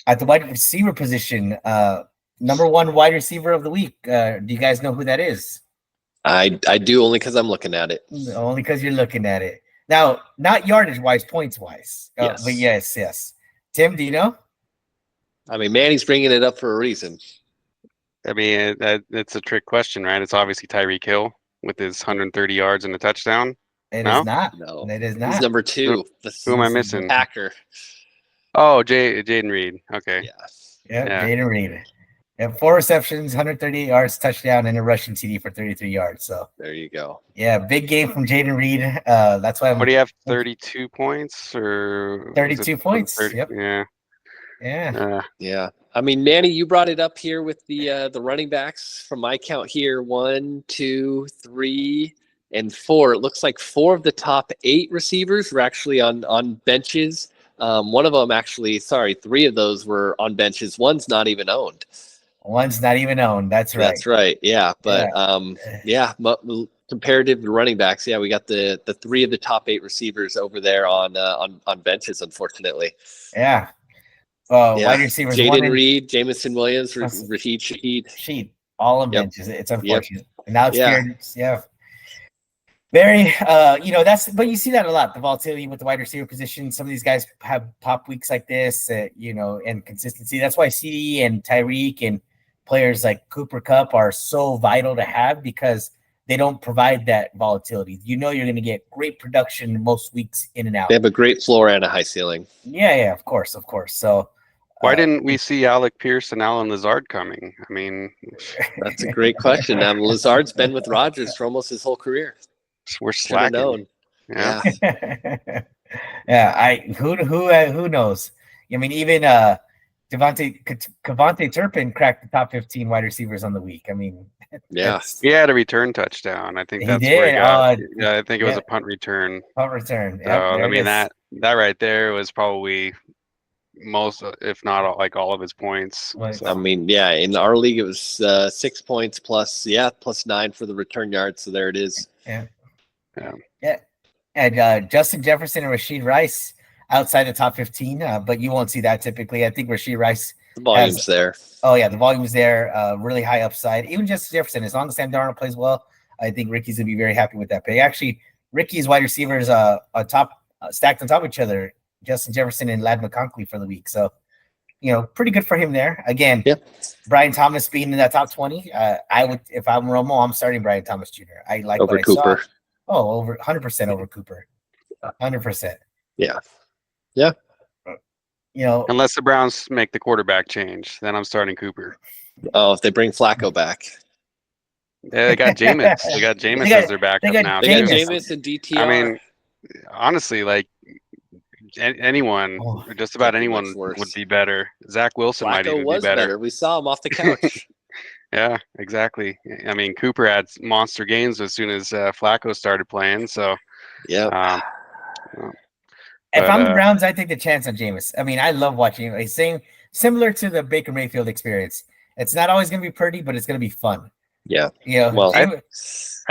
At the wide receiver position, number 1 wide receiver of the week. Do you guys know who that is? I do, only because I'm looking at it. Only because you're looking at it. Now, not yardage-wise, points-wise. Yes. But yes. Tim, do you know? I mean, Manny's bringing it up for a reason. I mean, it's a trick question, right? It's obviously Tyreek Hill with his 130 yards and a touchdown. It is not. No, it is not. He's number 2. Who am I missing? Packer. Oh, Jaden Reed. Okay. Yeah. Jaden Reed. 4 receptions, 138 yards, touchdown, and a rushing TD for 33 yards. So there you go. Yeah, big game from Jaden Reed. That's why. What do you have? 32 points or 32 points? 30? Yep. Yeah. I mean, Manny, you brought it up here with the running backs. From my count here, 1, 2, 3, and 4. It looks like 4 of the top 8 receivers were actually on benches. One of them actually, 3 of those were on benches. One's not even owned. That's right. That's right. Yeah. But comparative to running backs, we got the 3 of the top 8 receivers over there on benches, unfortunately. Yeah. Wide receivers. Jaden Reed, Jamison Williams, Rashid Shaheed. All on benches. It's unfortunate. And now it's feared. Yeah. Very, but you see that a lot, the volatility with the wide receiver position. Some of these guys have pop weeks like this, and consistency. That's why CD and Tyreek and players like Cooper Kupp are so vital to have, because they don't provide that volatility. You're going to get great production most weeks in and out. They have a great floor and a high ceiling. Yeah, of course. So why didn't we see Alec Pierce and Alan Lazard coming? I mean, that's a great question. Now, Lazard's been with Rodgers for almost his whole career. We're slacking. Known. Yeah. Who knows? I mean, even Kevontae Turpin cracked the top 15 wide receivers on the week. I mean, he had a return touchdown. I think that's where he got. I think it was a punt return. Punt return. So, I mean, that right there was probably most, if not all of his points. So. I mean, in our league it was 6 points plus 9 for the return yards. So there it is. Yeah. And Justin Jefferson and Rashid Rice outside the top 15, but you won't see that typically. I think Rashid Rice, the volume's there. Oh yeah, the volume's there. Really high upside. Even Justin Jefferson, as long as Sam Darnold plays well, I think Ricky's gonna be very happy with that pick. Actually, Ricky's wide receivers stacked on top of each other. Justin Jefferson and Ladd McConkey for the week. So, pretty good for him there. Again, Brian Thomas being in that top 20. I would, if I'm Romo, I'm starting Brian Thomas Jr. I like over what Cooper. I saw. Oh, over 100% over Cooper. 100%. Yeah. Unless the Browns make the quarterback change, then I'm starting Cooper. Oh, if they bring Flacco back. Yeah, they got Jameis. They got Jameis as their backup now. They got Jameis and DTR. I mean, honestly, anyone, just about anyone would be better. Zach Wilson Flacco might even be better. We saw him off the couch. Yeah, exactly. I mean, Cooper had monster games as soon as Flacco started playing. So, if I'm the Browns, I take the chance on Jameis. I mean, I love watching him. Similar to the Baker Mayfield experience. It's not always going to be pretty, but it's going to be fun. Yeah. Well, I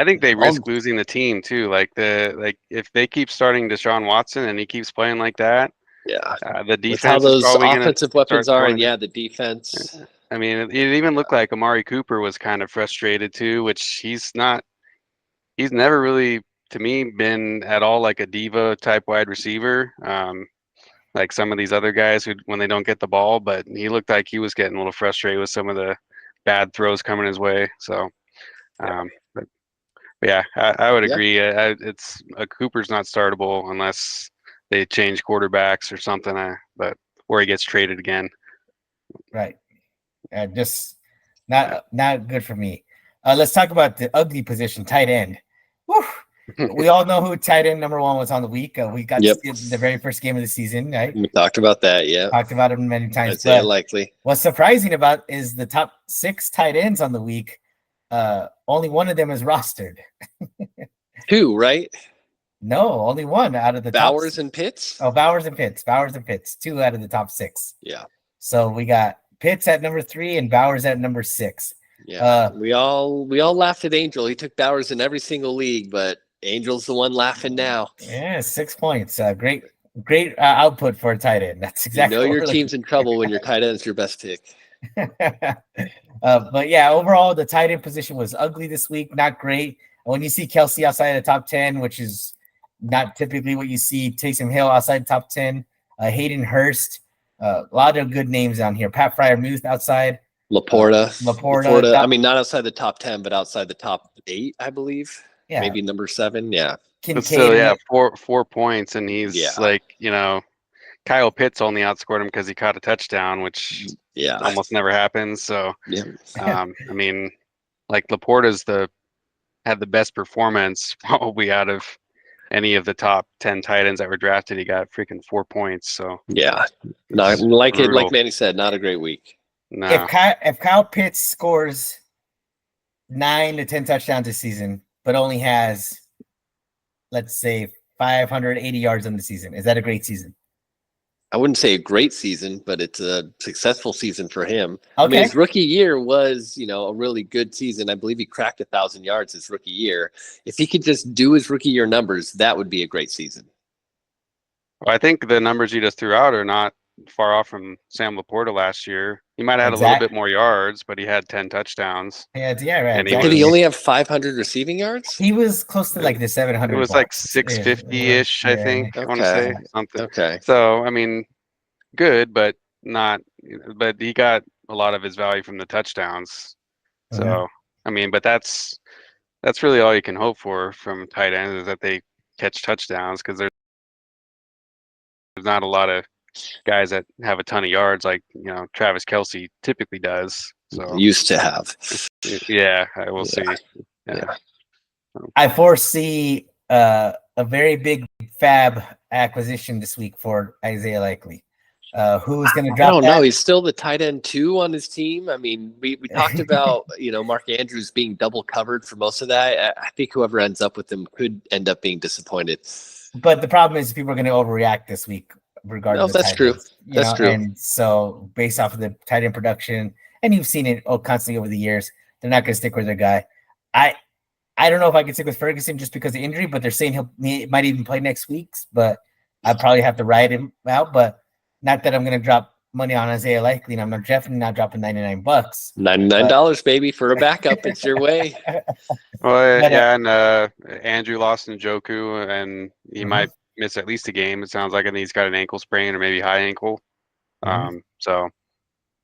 think they risk losing the team too. If they keep starting Deshaun Watson and he keeps playing like that, the defense. That's how those offensive weapons are, and the defense. I mean, it even looked like Amari Cooper was kind of frustrated too, which he's not. He's never really, to me, been at all like a diva type wide receiver, like some of these other guys who, when they don't get the ball. But he looked like he was getting a little frustrated with some of the bad throws coming his way. So, but yeah, I would agree. It's Cooper's not startable unless they change quarterbacks or something. Or he gets traded again. Right. Just not good for me. Let's talk about the ugly position, tight end. Whew. We all know who tight end number 1 was on the week. We got to see the very first game of the season, right? We talked about that, Talked about him many times. I'd say unlikely. What's surprising about is the top 6 tight ends on the week. Only one of them is rostered. 2, right? No, only one out of the Bowers and Pitts. Oh, Bowers and Pitts. 2 out of the top 6. Yeah. So we got Pitts at number 3 and Bowers at number 6. Yeah. We all laughed at Angel. He took Bowers in every single league, but Angel's the one laughing now. Yeah, 6 points. Great output for a tight end. That's exactly. Your team's in trouble when your tight end's your best pick. But yeah, overall the tight end position was ugly this week. Not great. When you see Kelsey outside the top 10, which is not typically what you see, Taysom Hill outside the top 10, Hayden Hurst, a lot of good names on here. Pat Freiermuth outside. Laporta. I mean, not outside the top 10, but outside the top 8, I believe. Yeah. Maybe number 7. Yeah. But still, 4 points, and he's Kyle Pitts only outscored him because he caught a touchdown, which almost never happens. So, I mean, Laporta's had the best performance probably out of any of the top 10 tight ends that were drafted. He got freaking 4 points. So not like Manny said, not a great week. No. If Kyle Pitts scores 9 to 10 touchdowns this season, but only has, let's say, 580 yards on the season, is that a great season? I wouldn't say a great season, but it's a successful season for him. Okay. I mean, his rookie year was, a really good season. I believe he cracked 1,000 yards his rookie year. If he could just do his rookie year numbers, that would be a great season. Well, I think the numbers you just threw out are not far off from Sam Laporta last year. He might have had a little bit more yards, but he had 10 touchdowns. Yeah, right. And did he only have 500 receiving yards? He was close to like the 700. It was like 650-ish, I think. I want to say something. Okay. So I mean, good, but not. But he got a lot of his value from the touchdowns. So I mean, but that's really all you can hope for from tight ends is that they catch touchdowns, because there's not a lot of guys that have a ton of yards like Travis Kelce typically does. So used to have. Yeah, I will see. Yeah. I foresee a very big fab acquisition this week for Isaiah Likely. Who's going to drop? I don't know. He's still the tight end 2 on his team. I mean, we talked about Mark Andrews being double covered for most of that. I think whoever ends up with him could end up being disappointed. But the problem is people are going to overreact this week, regardless. No, that's true. That's true. And so, based off of the tight end production, and you've seen it constantly over the years, they're not going to stick with their guy. I don't know if I can stick with Ferguson just because of injury, but they're saying he might even play next week. But I probably have to ride him out. But not that I'm going to drop money on Isaiah Likely, and I'm definitely not dropping $99. $99, baby, for a backup. It's your way. Well, yeah, and Andrew lost Njoku, and he might miss at least a game. It sounds like, and he's got an ankle sprain or maybe high ankle. So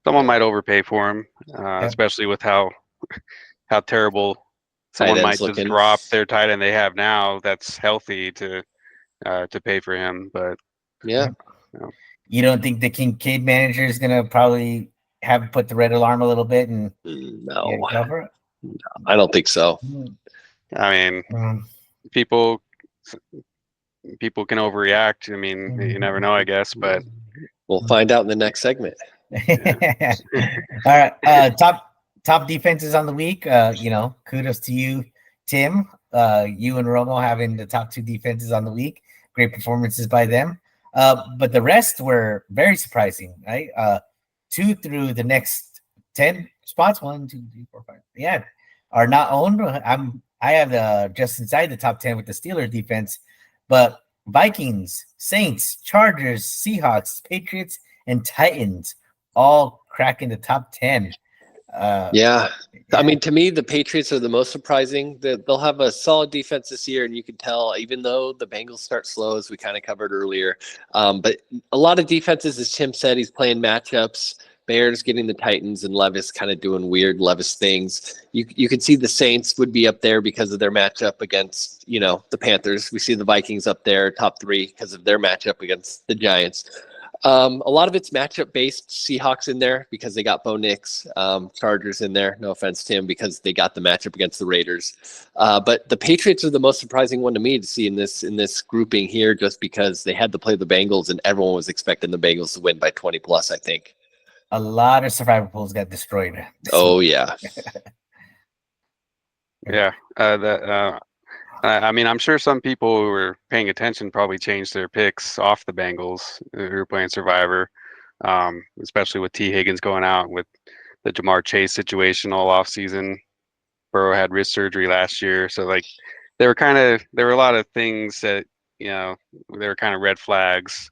someone might overpay for him, especially with how terrible someone might just drop their tight end they have now that's healthy to pay for him. But you don't think the Kincaid manager is going to probably have put the red alarm a little bit and cover it? No, I don't think so. I mean, people can overreact. I mean, you never know, I guess, but we'll find out in the next segment. All right, top defenses on the week. Kudos to you, Tim. You and Romo having the top 2 defenses on the week. Great performances by them. But the rest were very surprising, right? 2 through the next 10 spots, 1, 2, 3, 4, 5, are not owned. I have just inside the top 10 with the Steelers defense, but Vikings, Saints, Chargers, Seahawks, Patriots, and Titans all cracking the top 10. I mean, to me, the Patriots are the most surprising. They'll have a solid defense this year, and you can tell, even though the Bengals start slow, as we kind of covered earlier. But a lot of defenses, as Tim said, he's playing matchups. Bears getting the Titans, and Levis kind of doing weird Levis things. You could see the Saints would be up there because of their matchup against, the Panthers. We see the Vikings up there, top 3, because of their matchup against the Giants. A lot of it's matchup based. Seahawks in there because they got Bo Nix. Chargers in there. No offense, Tim, because they got the matchup against the Raiders. But the Patriots are the most surprising one to me to see in this grouping here, just because they had to play the Bengals and everyone was expecting the Bengals to win by 20 plus, I think. A lot of survivor pools got destroyed. Oh yeah. I mean, I'm sure some people who were paying attention probably changed their picks off the Bengals who were playing Survivor, especially with T. Higgins going out with the Jamar Chase situation all off season. Burrow had wrist surgery last year, so there were a lot of things that they were kind of red flags,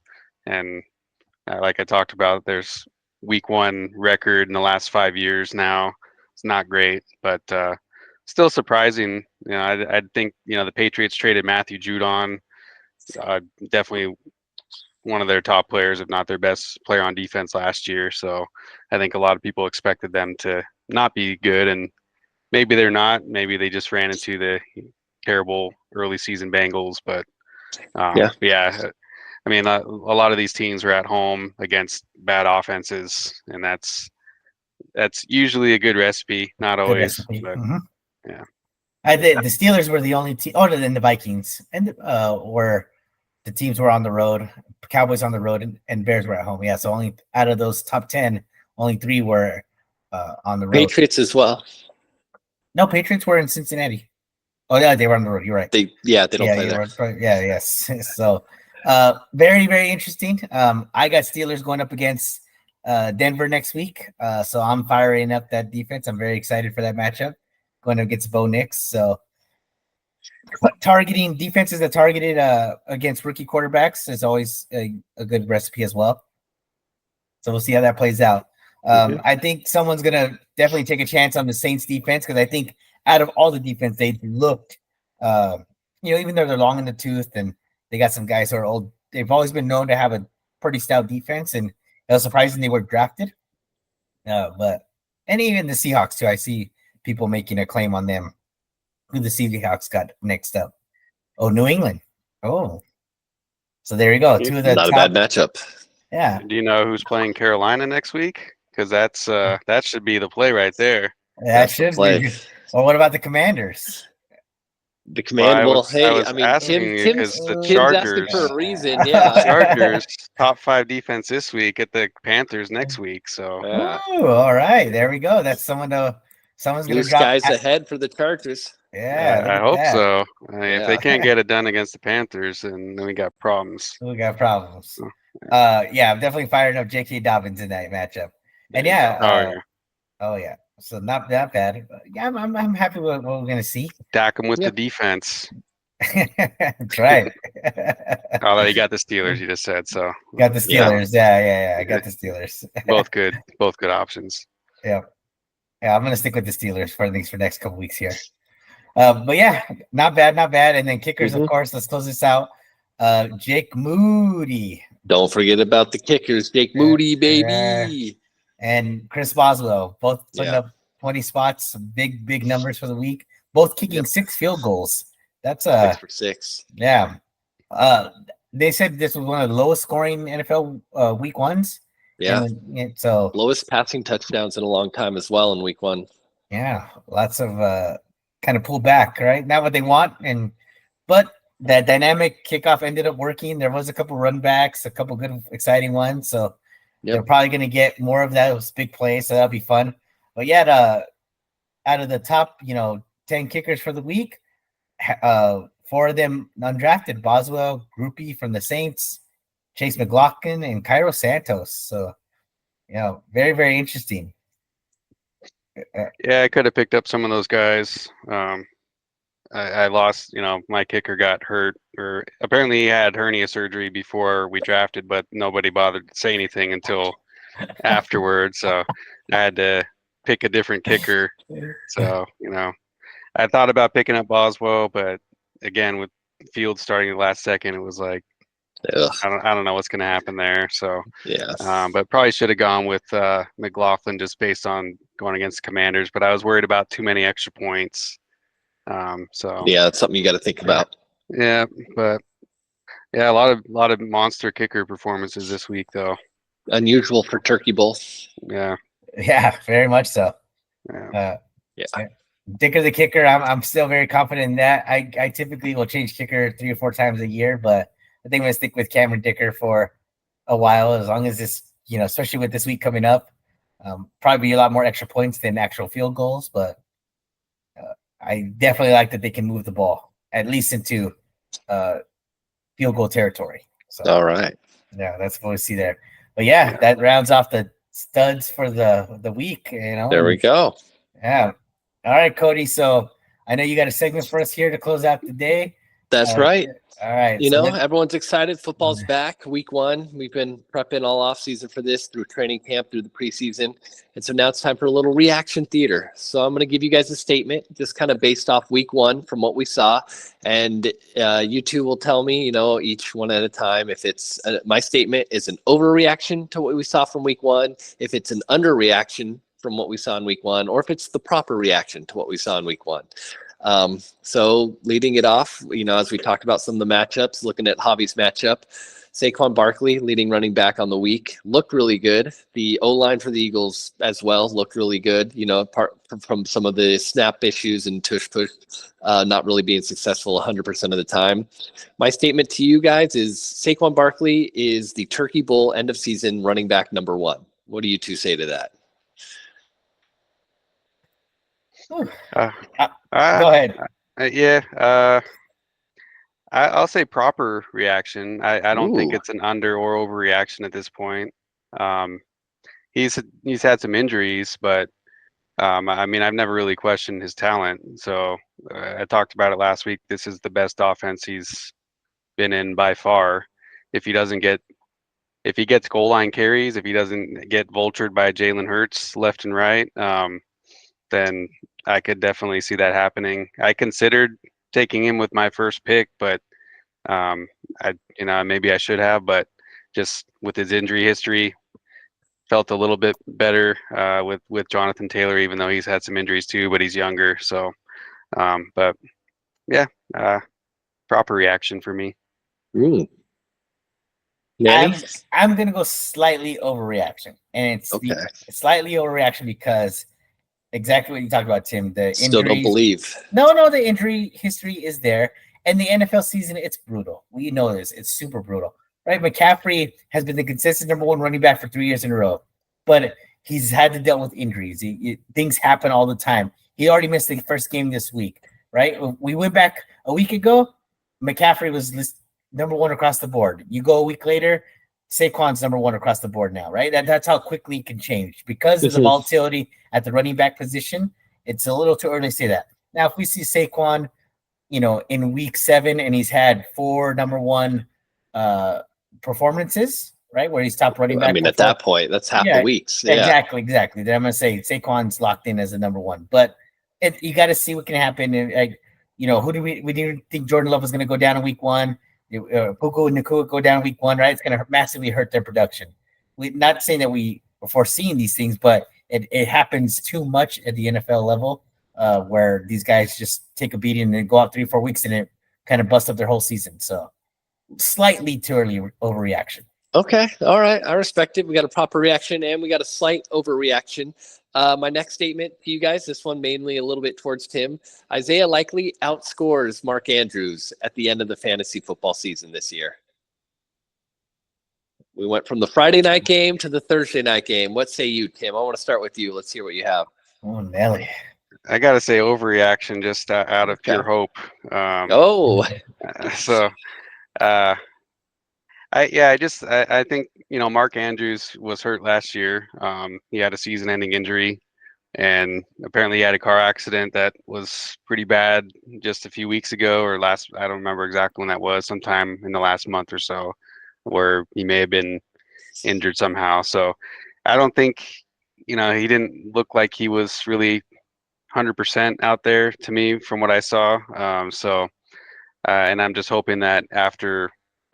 and like I talked about, there's week 1 record in the last 5 years now. It's not great, but still surprising. I think the Patriots traded Matthew Judon, definitely one of their top players, if not their best player on defense last year. So I think a lot of people expected them to not be good, and maybe they're not. Maybe they just ran into the terrible early season Bengals. But I mean, a lot of these teams were at home against bad offenses, and that's usually a good recipe. Not always, but the Steelers were the only team, other than the Vikings, and where the teams were on the road. Cowboys on the road, and Bears were at home. Yeah, so only out of those top 10, only 3 were on the road. Patriots as well. No, Patriots were in Cincinnati. Oh yeah, they were on the road. You're right. They don't play there. Yes. So very, very interesting. I got Steelers going up against Denver next week. So I'm firing up that defense. I'm very excited for that matchup. Going against Bo Nix. So targeting defenses that targeted against rookie quarterbacks is always a good recipe as well. So we'll see how that plays out. I think someone's gonna definitely take a chance on the Saints defense because I think out of all the defense, they looked, even though they're long in the tooth and they got some guys who are old, they've always been known to have a pretty stout defense, and it was surprising they were drafted. And even the Seahawks too. I see people making a claim on them. Who the Seahawks got next up? Oh, New England. Oh, so there you go. Two of the not top, a bad matchup. Yeah. Do you know who's playing Carolina next week? Because that should be the play right there. That should be. Well, what about the Commanders? The Command. Well, I was Tim's because the Tim's asking for a reason. Yeah, Chargers top 5 defense this week at the Panthers next week. So, Ooh, all right, there we go. That's someone's gonna drop guys ahead for the Chargers. Yeah, I hope so. If they can't Yeah. get it done against the Panthers, then we got problems. We got problems. I'm definitely firing up J.K. Dobbins in that matchup. And oh yeah, so not that bad. Yeah, I'm happy with what we're gonna see. Stack them with the defense. That's right. Although you got the Steelers, you just said so. Got the Steelers. Yeah. I got the Steelers. both good options. Yeah, I'm gonna stick with the Steelers for next couple weeks here. But yeah, not bad. And then kickers, of course. Let's close this out. Jake Moody. Don't forget about the kickers, Jake Moody, baby. And Chris Boswell, both putting up 20 spots, big numbers for the week. Both kicking 6 field goals. That's 6 for 6. Yeah. They said this was one of the lowest scoring NFL week ones. Yeah. So lowest passing touchdowns in a long time as well in week 1. Yeah, lots of kind of pull back, right? Not what they want, but that dynamic kickoff ended up working. There was a couple run backs, a couple good exciting ones. So they're probably going to get more of those big plays. So that'll be fun. But yeah, out of the top, 10 kickers for the week, 4 of them undrafted: Boswell, Groupie from the Saints, Chase McLaughlin, and Cairo Santos. So, very, very interesting. Yeah, I could have picked up some of those guys. I lost, my kicker got hurt, or apparently he had hernia surgery before we drafted, but nobody bothered to say anything until afterwards. So I had to pick a different kicker. So, I thought about picking up Boswell, but again, with Fields starting the last second, it was like, I don't know what's going to happen there. So, but probably should have gone with McLaughlin just based on going against the Commanders. But I was worried about too many extra points. So that's something you got to think about. Yeah, but a lot of monster kicker performances this week, though. Unusual for Turkey Bowl. Yeah, very much so. Dicker the kicker. I'm still very confident in that. I typically will change kicker 3 or 4 times a year, but I think I'm gonna stick with Cameron Dicker for a while, as long as this, especially with this week coming up, probably be a lot more extra points than actual field goals, but I definitely like that they can move the ball at least into field goal territory. So, all right. Yeah, that's what we see there. But yeah, that rounds off the studs for the week. There we go. Yeah. All right, Cody. So I know you got a segment for us here to close out the day. That's right. All right. Everyone's excited. Football's back. Week 1. We've been prepping all off season for this, through training camp, through the preseason. And so now it's time for a little reaction theater. So I'm going to give you guys a statement just kind of based off week 1 from what we saw. And you two will tell me, each one at a time, if it's my statement is an overreaction to what we saw from week 1, if it's an underreaction from what we saw in week 1, or if it's the proper reaction to what we saw in week 1. So leading it off, as we talked about some of the matchups, looking at Javi's matchup, Saquon Barkley, leading running back on the week, looked really good. The O-line for the Eagles as well looked really good, apart from some of the snap issues and tush-push not really being successful 100% of the time. My statement to you guys is Saquon Barkley is the Turkey Bowl end of season running back number 1. What do you two say to that? Go ahead. I'll say proper reaction. I don't think it's an under or overreaction at this point. He's had some injuries, but I've never really questioned his talent. So I talked about it last week. This is the best offense he's been in by far. If he doesn't get if he gets goal line carries, if he doesn't get vultured by Jalen Hurts left and right, then I could definitely see that happening. I considered taking him with my first pick, but maybe I should have, but just with his injury history, felt a little bit better with Jonathan Taylor, even though he's had some injuries too, but he's younger. So, but yeah, proper reaction for me. Manny? I'm gonna go slightly overreaction, and it's slightly overreaction because exactly what you talked about, Tim. The Still injuries, don't believe. No, the injury history is there, and the NFL season, it's brutal. We know this; it's super brutal, right? McCaffrey has been the consistent number one running back for 3 years in a row, but he's had to deal with injuries. Things happen all the time. He already missed the first game this week, right? We went back a week ago. McCaffrey was number one across the board. You go a week later, Saquon's number one across the board now, right? That's how quickly it can change because of the volatility at the running back position. It's a little too early to say that. Now, if we see Saquon, in week 7 and he's had 4 number one performances, right, where he's top running back. I mean, at that point, that's half the weeks. Yeah. Exactly. Then I'm going to say Saquon's locked in as the number one. But you got to see what can happen. And, who do we didn't think Jordan Love was going to go down in week 1. Puka and Nakua go down week 1, right? It's going to massively hurt their production. We're not saying that we are foreseeing these things, but it happens too much at the NFL level where these guys just take a beating and then go out 3 or 4 weeks and it kind of busts up their whole season. So slightly too early overreaction. Okay. All right. I respect it. We got a proper reaction and we got a slight overreaction. My next statement to you guys, this one mainly a little bit towards Tim. Isaiah likely outscores Mark Andrews at the end of the fantasy football season this year. We went from the Friday night game to the Thursday night game. What say you, Tim? I want to start with you. Let's hear what you have. Oh, Nelly. I got to say overreaction just out of pure hope. I think, Mark Andrews was hurt last year. He had a season-ending injury, and apparently he had a car accident that was pretty bad just a few weeks ago or I don't remember exactly when that was, sometime in the last month or so, where he may have been injured somehow. So I don't think, he didn't look like he was really 100% out there to me from what I saw. And I'm just hoping that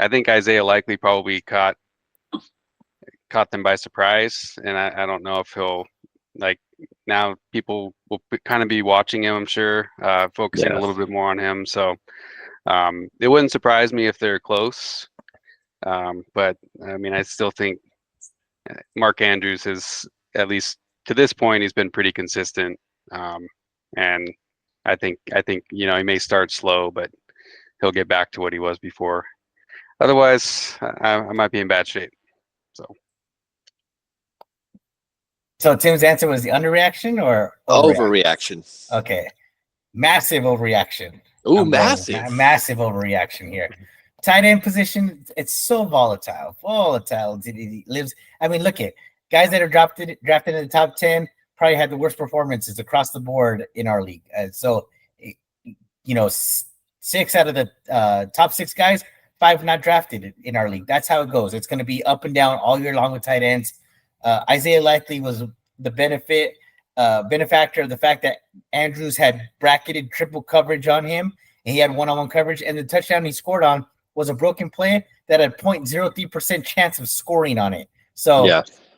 I think Isaiah likely probably caught them by surprise, and I don't know if he'll now people will kind of be watching him, I'm sure, focusing a little bit more on him. So it wouldn't surprise me if they're close, but I mean, I still think Mark Andrews has, at least to this point, he's been pretty consistent, and I think he may start slow, but he'll get back to what he was before. Otherwise, I might be in bad shape. So Tim's answer was the underreaction or overreaction? Okay, massive overreaction. Ooh, massive overreaction here. Tight end position, it's so volatile. It lives. I mean, look at guys that are drafted in the top 10 probably had the worst performances across the board in our league. 6 out of the top 6 guys, 5 not drafted in our league. That's how it goes. It's going to be up and down all year long with tight ends. Isaiah likely was the benefactor of the fact that Andrews had bracketed triple coverage on him, and he had one-on-one coverage, and the touchdown he scored on was a broken play that had 0.03% chance of scoring on it. So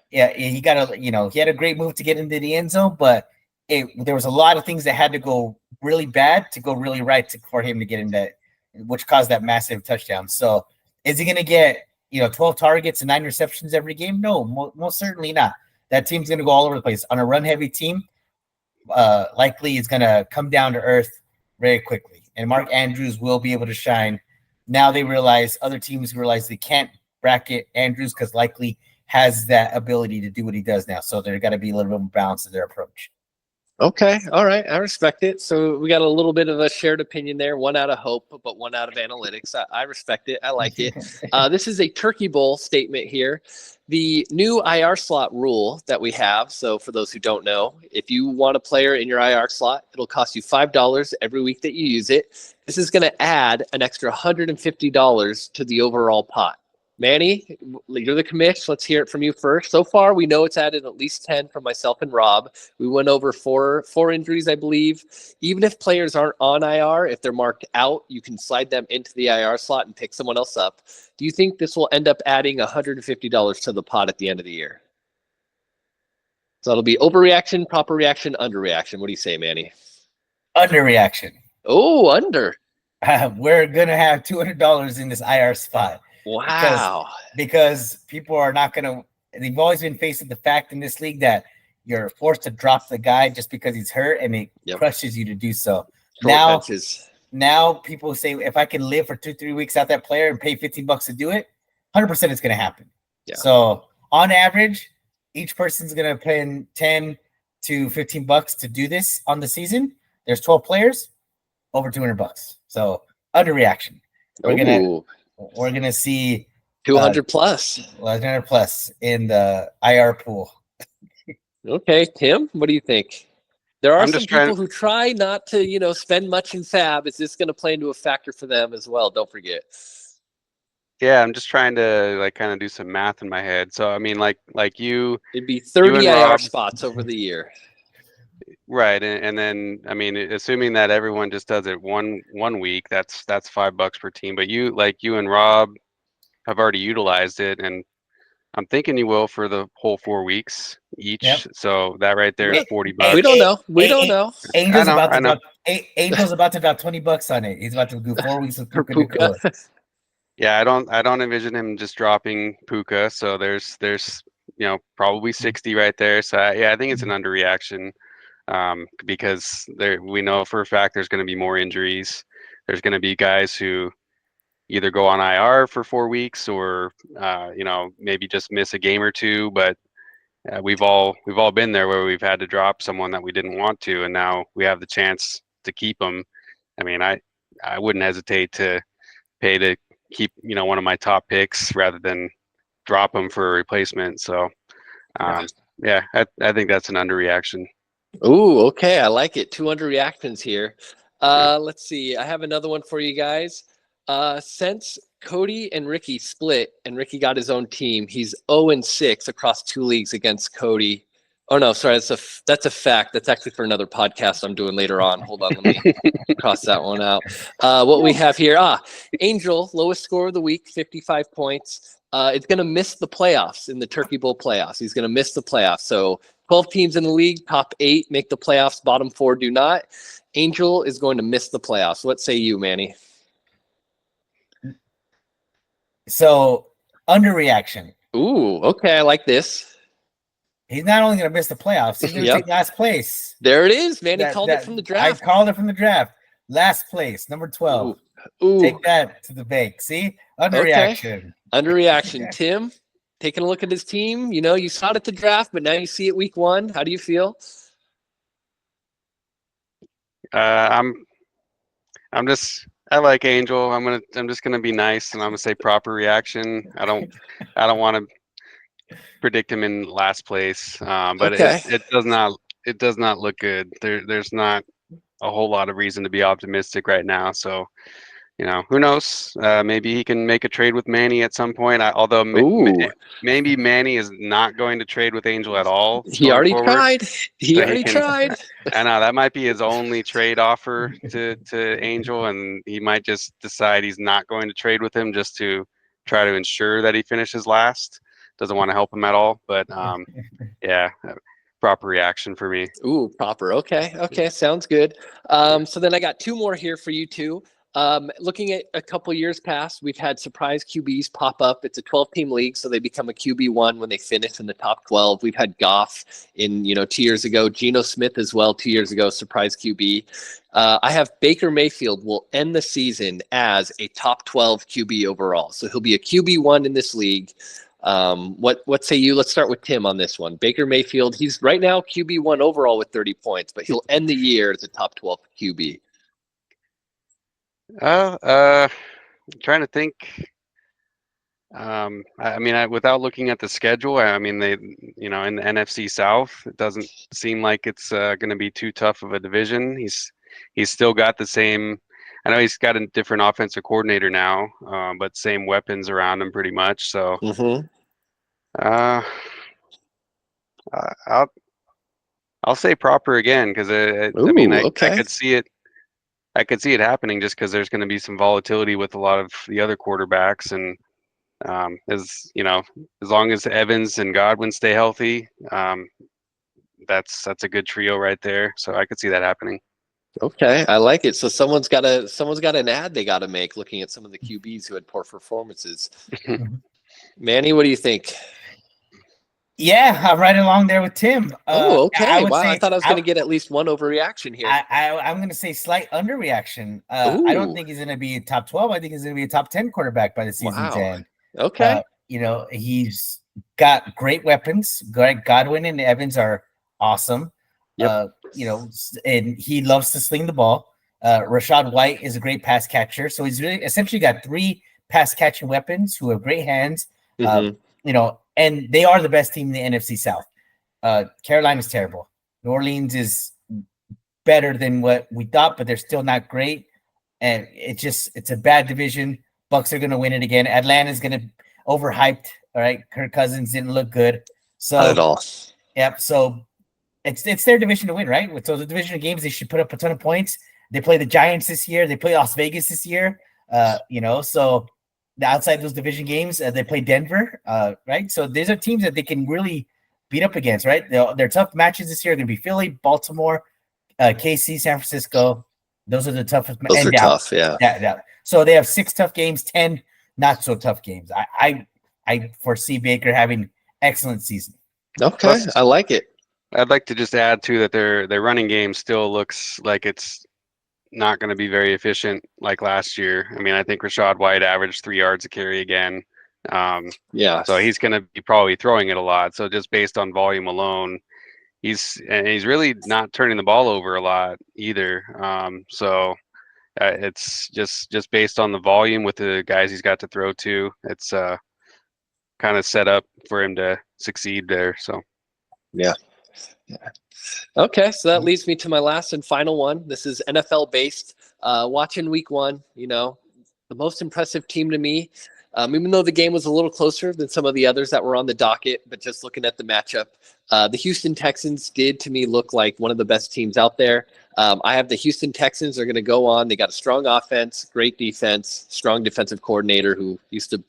he got he had a great move to get into the end zone, but there was a lot of things that had to go really bad to go really right for him to get in that, which caused that massive touchdown. So is he going to get 12 targets and 9 receptions every game? No, most certainly not. That team's going to go all over the place. On a run-heavy team, likely is going to come down to earth very quickly. And Mark Andrews will be able to shine. Now other teams realize they can't bracket Andrews because likely has that ability to do what he does now. So there's got to be a little bit more balance in their approach. Okay. All right. I respect it. So we got a little bit of a shared opinion there, one out of hope, but one out of analytics. I respect it. I like it. This is a Turkey Bowl statement here. The new IR slot rule that we have. So for those who don't know, if you want a player in your IR slot, it'll cost you $5 every week that you use it. This is going to add an extra $150 to the overall pot. Manny, you're the commish. Let's hear it from you first. So far, we know it's added at least 10 from myself and Rob. We went over four injuries, I believe. Even if players aren't on IR, if they're marked out, you can slide them into the IR slot and pick someone else up. Do you think this will end up adding $150 to the pot at the end of the year? So it'll be overreaction, proper reaction, underreaction. What do you say, Manny? Underreaction. Oh, under. We're gonna have $200 in this IR spot. Wow. Because people are not gonna. They've always been faced with the fact in this league that you're forced to drop the guy just because he's hurt, and it crushes you to do so. Now people say, if I can live for 2-3 weeks out that player and pay $15 to do it, 100% it's gonna happen. Yeah. So on average, each person's gonna pay 10 to $15 to do this on the season. There's 12 players, over $200. So underreaction. We're gonna see 200 plus. 200 plus in the IR pool. Okay, Tim, what do you think? There are some people who try not to, spend much in fab. Is this going to play into a factor for them as well? Don't forget. Yeah, I'm just trying to kind of do some math in my head. So I mean, like you, it'd be 30 IR spots over the year. Right, and then I mean, assuming that everyone just does it one week, that's $5 per team. But you and Rob have already utilized it, and I'm thinking you will for the whole 4 weeks each. Yep. So that right there is $40. We don't know. We don't know. Angel's about to drop $20 on it. He's about to do 4 weeks of Puka. Yeah, I don't envision him just dropping Puka. So there's probably 60 right there. So I think it's an underreaction. Because we know for a fact there's going to be more injuries. There's going to be guys who either go on IR for 4 weeks or maybe just miss a game or two. But we've all been there where we've had to drop someone that we didn't want to, and now we have the chance to keep them. I mean, I wouldn't hesitate to pay to keep one of my top picks rather than drop them for a replacement. So I think that's an underreaction. Ooh, okay. I like it. 200 reactions here. Let's see. I have another one for you guys. Since Cody and Ricky split and Ricky got his own team, he's 0-6 across 2 leagues against Cody. Oh, no, sorry. That's a fact. That's actually for another podcast I'm doing later on. Hold on. Let me cross that one out. What we have here. Angel, lowest score of the week, 55 points. It's going to miss the playoffs in the Turkey Bowl playoffs. He's going to miss the playoffs. So 12 teams in the league, top 8 make the playoffs, bottom 4 do not. Angel is going to miss the playoffs. What say you, Manny? So, underreaction. Ooh, okay. I like this. He's not only going to miss the playoffs, he's going to take last place. There it is. Manny called it from the draft. I called it from the draft. Last place, number 12. Ooh. Take that to the bank. See? Underreaction. Okay. Underreaction. Tim? Taking a look at his team, you saw it at the draft, but now you see it week 1. How do you feel? I like Angel. I'm just gonna be nice, and I'm gonna say proper reaction. I don't want to predict him in last place, but okay. it does not look good. There's not a whole lot of reason to be optimistic right now. So. Who knows? Maybe he can make a trade with Manny at some point. Although maybe Manny is not going to trade with Angel at all. He already tried. He tried. I know that might be his only trade offer to Angel, and he might just decide he's not going to trade with him just to try to ensure that he finishes last. Doesn't want to help him at all. But proper reaction for me. Ooh, proper. Okay. Sounds good. So then I got 2 more here for you two. Looking at a couple years past, we've had surprise QBs pop up. It's a 12-team league, so they become a QB1 when they finish in the top 12. We've had Goff in 2 years ago, Geno Smith as well 2 years ago, surprise QB. I have Baker Mayfield will end the season as a top 12 QB overall, so he'll be a QB1 in this league. What say you? Let's start with Tim on this one. Baker Mayfield, he's right now QB1 overall with 30 points, but he'll end the year as a top 12 QB. Trying to think. I mean, without looking at the schedule, I mean, they, in the NFC South, it doesn't seem like it's going to be too tough of a division. He's still got the same I know he's got a different offensive coordinator now, but same weapons around him pretty much. So uh, I'll say proper again because I mean I could see it. I could see it happening just because there's going to be some volatility with a lot of the other quarterbacks, and as you know, as long as Evans and Godwin stay healthy, that's a good trio right there. So I could see that happening. Okay, I like it. So someone's got an ad they got to make looking at some of the QBs who had poor performances. Manny, what do you think? Yeah, I'm right along there with Tim. Okay. I would Wow, say I thought I was going to get at least one overreaction here. I'm going to say slight underreaction. I don't think he's going to be a top 12. I think he's going to be a top 10 quarterback by the season's end. Okay. He's got great weapons. Godwin and Evans are awesome. Yep. And he loves to sling the ball. Rachaad White is a great pass catcher. So he's really essentially got 3 pass catching weapons who have great hands. And they are the best team in the NFC South. Carolina's terrible. New Orleans is better than what we thought, but they're still not great. And it's a bad division. Bucks are going to win it again. Atlanta's going to overhyped. All right. Kirk Cousins didn't look good. So not at all. Yep. So it's their division to win, right? So the division of games, they should put up a ton of points. They play the Giants this year. They play Las Vegas this year. So outside those division games, they play Denver, right? So these are teams that they can really beat up against, right? Their tough matches this year are going to be Philly, Baltimore, KC, San Francisco. Those are the toughest. Those are tough, yeah. So they have 6 tough games, 10 not so tough games. I foresee Baker having excellent season. Okay, I like it. I'd like to just add too that their running game still looks like it's not going to be very efficient like last year. I mean, I think Rachaad White averaged 3 yards a carry again. So he's going to be probably throwing it a lot. So just based on volume alone, he's really not turning the ball over a lot either. It's just based on the volume with the guys he's got to throw to. It's kind of set up for him to succeed there. So yeah. Okay, so that leads me to my last and final one. This is NFL based. Watching week 1, the most impressive team to me, even though the game was a little closer than some of the others that were on the docket, but just looking at the matchup, the Houston Texans did to me look like one of the best teams out there. I have the Houston Texans. They're going to go on. They got a strong offense, great defense, strong defensive coordinator who used to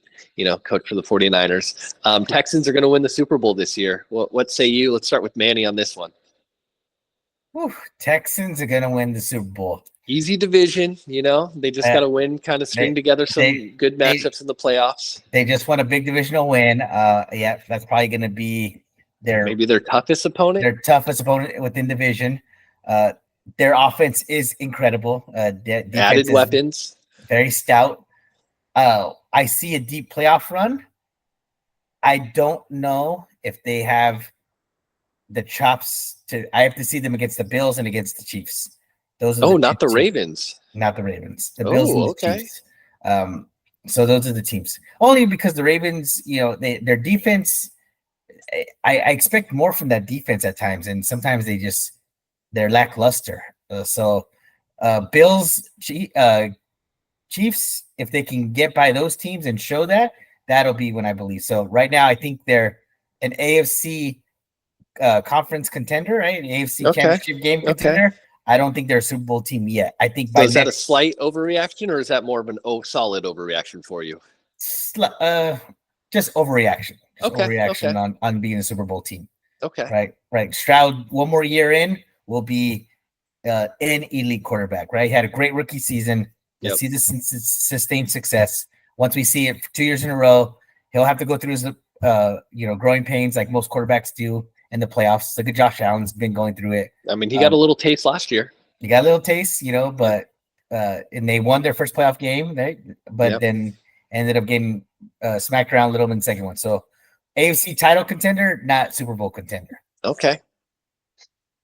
coach for the 49ers. Texans are going to win the Super Bowl this year. What say you? Let's start with Manny on this one. Texans are going to win the Super Bowl. Easy division, they just got to win, kind of string together some good matchups in the playoffs. They just won a big divisional win. That's probably going to be maybe their toughest opponent. Their toughest opponent within division. Their offense is incredible. Added weapons, very stout. I see a deep playoff run. I don't know if they have the chops I have to see them against the Bills and against the Chiefs. Those are not the Ravens. Not the Ravens. The Bills and the Chiefs. So those are the teams. Only because the Ravens, their defense, I expect more from that defense at times, and sometimes they're lackluster. Bills, Chiefs, if they can get by those teams and show that'll be when I believe. So right now, I think they're an AFC conference contender, right? An AFC championship game contender. Okay. I don't think they're a Super Bowl team yet. I think is that a slight overreaction, or is that more of an solid overreaction for you? Just overreaction. Overreaction on being a Super Bowl team. Okay. Right. Stroud, one more year in, will be an elite quarterback, right? He had a great rookie season. You'll see this sustained success. Once we see it for 2 years in a row, he'll have to go through his growing pains like most quarterbacks do in the playoffs. Look at Josh Allen's been going through it. I mean, he got a little taste last year. He got a little taste, but and they won their first playoff game, right? But then ended up getting smacked around a little in the second one. So AFC title contender, not Super Bowl contender. Okay.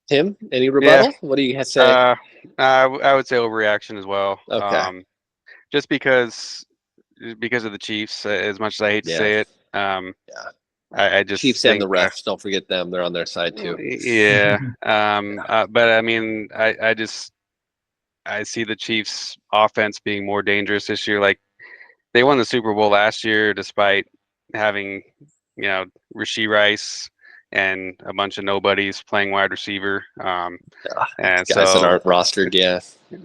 Tim, any rebuttal? Yeah. What do you say? I would say overreaction as well. Okay. Just because of the Chiefs, as much as I hate to say it. I just Chiefs and the refs, don't forget them. They're on their side too. Yeah. But I mean, I I see the Chiefs offense being more dangerous this year. Like they won the Super Bowl last year despite having, Rashee Rice and a bunch of nobodies playing wide receiver. And guys so that aren't rostered, yeah.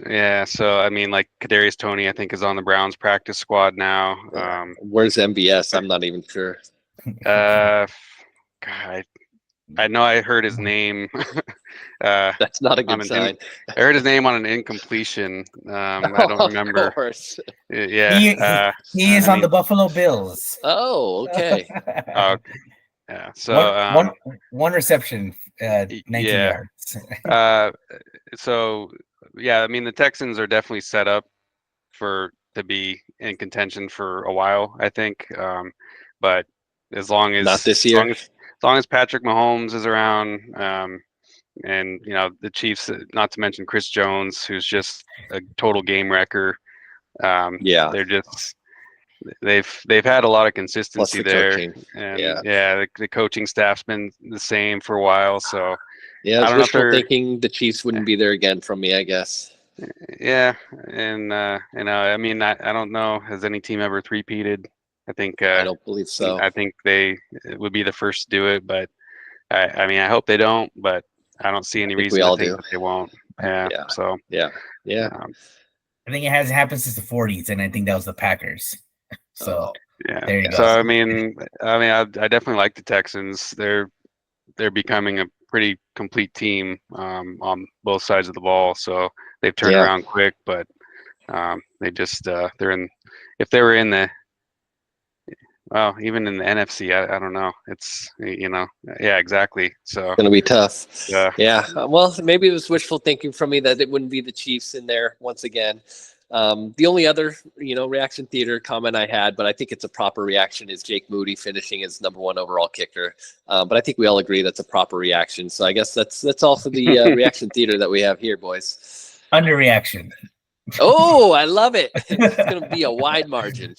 Yeah, so I mean, like Kadarius Toney, I think is on the Browns practice squad now. Where's MBS? I'm not even sure. God, I know I heard his name. That's not a good sign. I heard his name on an incompletion. I don't remember. Of course. Yeah, he is on the Buffalo Bills. Oh, okay. Okay. Yeah. So one reception, 19 yards. So yeah, I mean the Texans are definitely set up to be in contention for a while, I think. But as long as not this year, as long as Patrick Mahomes is around, and the Chiefs, not to mention Chris Jones, who's just a total game wrecker. They're just they've had a lot of consistency there, coaching. And the coaching staff's been the same for a while. So yeah, it's wishful thinking the Chiefs wouldn't be there again from me, I guess. Yeah, and I mean, I don't know. Has any team ever three-peated? I think I don't believe so. I think they would be the first to do it, but I mean, I hope they don't. But I don't see any reason to think that they won't. Yeah. So yeah. I think it hasn't happened since the 40s, and I think that was the Packers. So there you go. So I mean, I definitely like the Texans. They're becoming a pretty complete team on both sides of the ball. So they've turned around quick, but they just they're in. If they were in the even in the NFC, I don't know. It's exactly. So it's gonna be tough. Yeah. Well, maybe it was wishful thinking from me that it wouldn't be the Chiefs in there once again. The only other reaction theater comment I had, but I think it's a proper reaction, is Jake Moody finishing as #1 overall kicker. But I think we all agree that's a proper reaction. So I guess that's all for the reaction theater that we have here, boys. Underreaction. Oh, I love it. It's going to be a wide margin.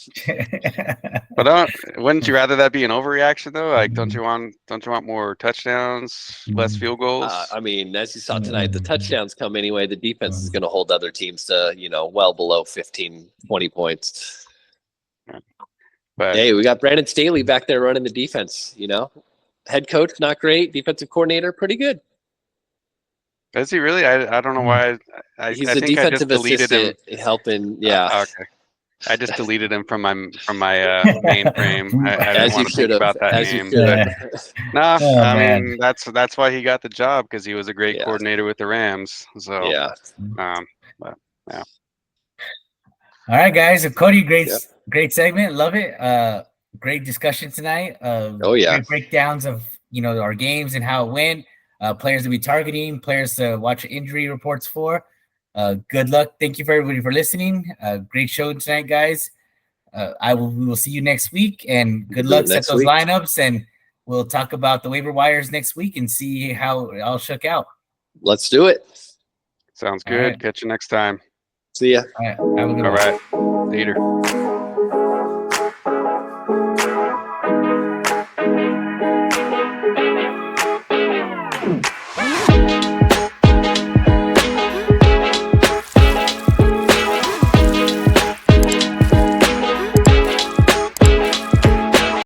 But wouldn't you rather that be an overreaction though? Like, don't you want more touchdowns, less field goals? I mean, as you saw tonight, the touchdowns come anyway. The defense is going to hold other teams to, well below 15, 20 points. But hey, we got Brandon Staley back there running the defense, Head coach, not great. Defensive coordinator, pretty good. Is he really? I don't know why. He's a defensive assistant helping. Yeah. Okay. I just deleted him from my mainframe. I didn't want to think about that name. I mean that's why he got the job, because he was a great coordinator with the Rams. So All right, guys. Cody, great segment. Love it. Great discussion tonight. Great breakdowns of our games and how it went. Players to be targeting, players to watch injury reports for. Good luck. Thank you for everybody for listening. Great show tonight, guys. We will see you next week, and good luck set those lineups, and we'll talk about the waiver wires next week and see how it all shook out. Let's do it. Sounds good. Catch you next time. See ya. All right. Have a good one. All right. Later.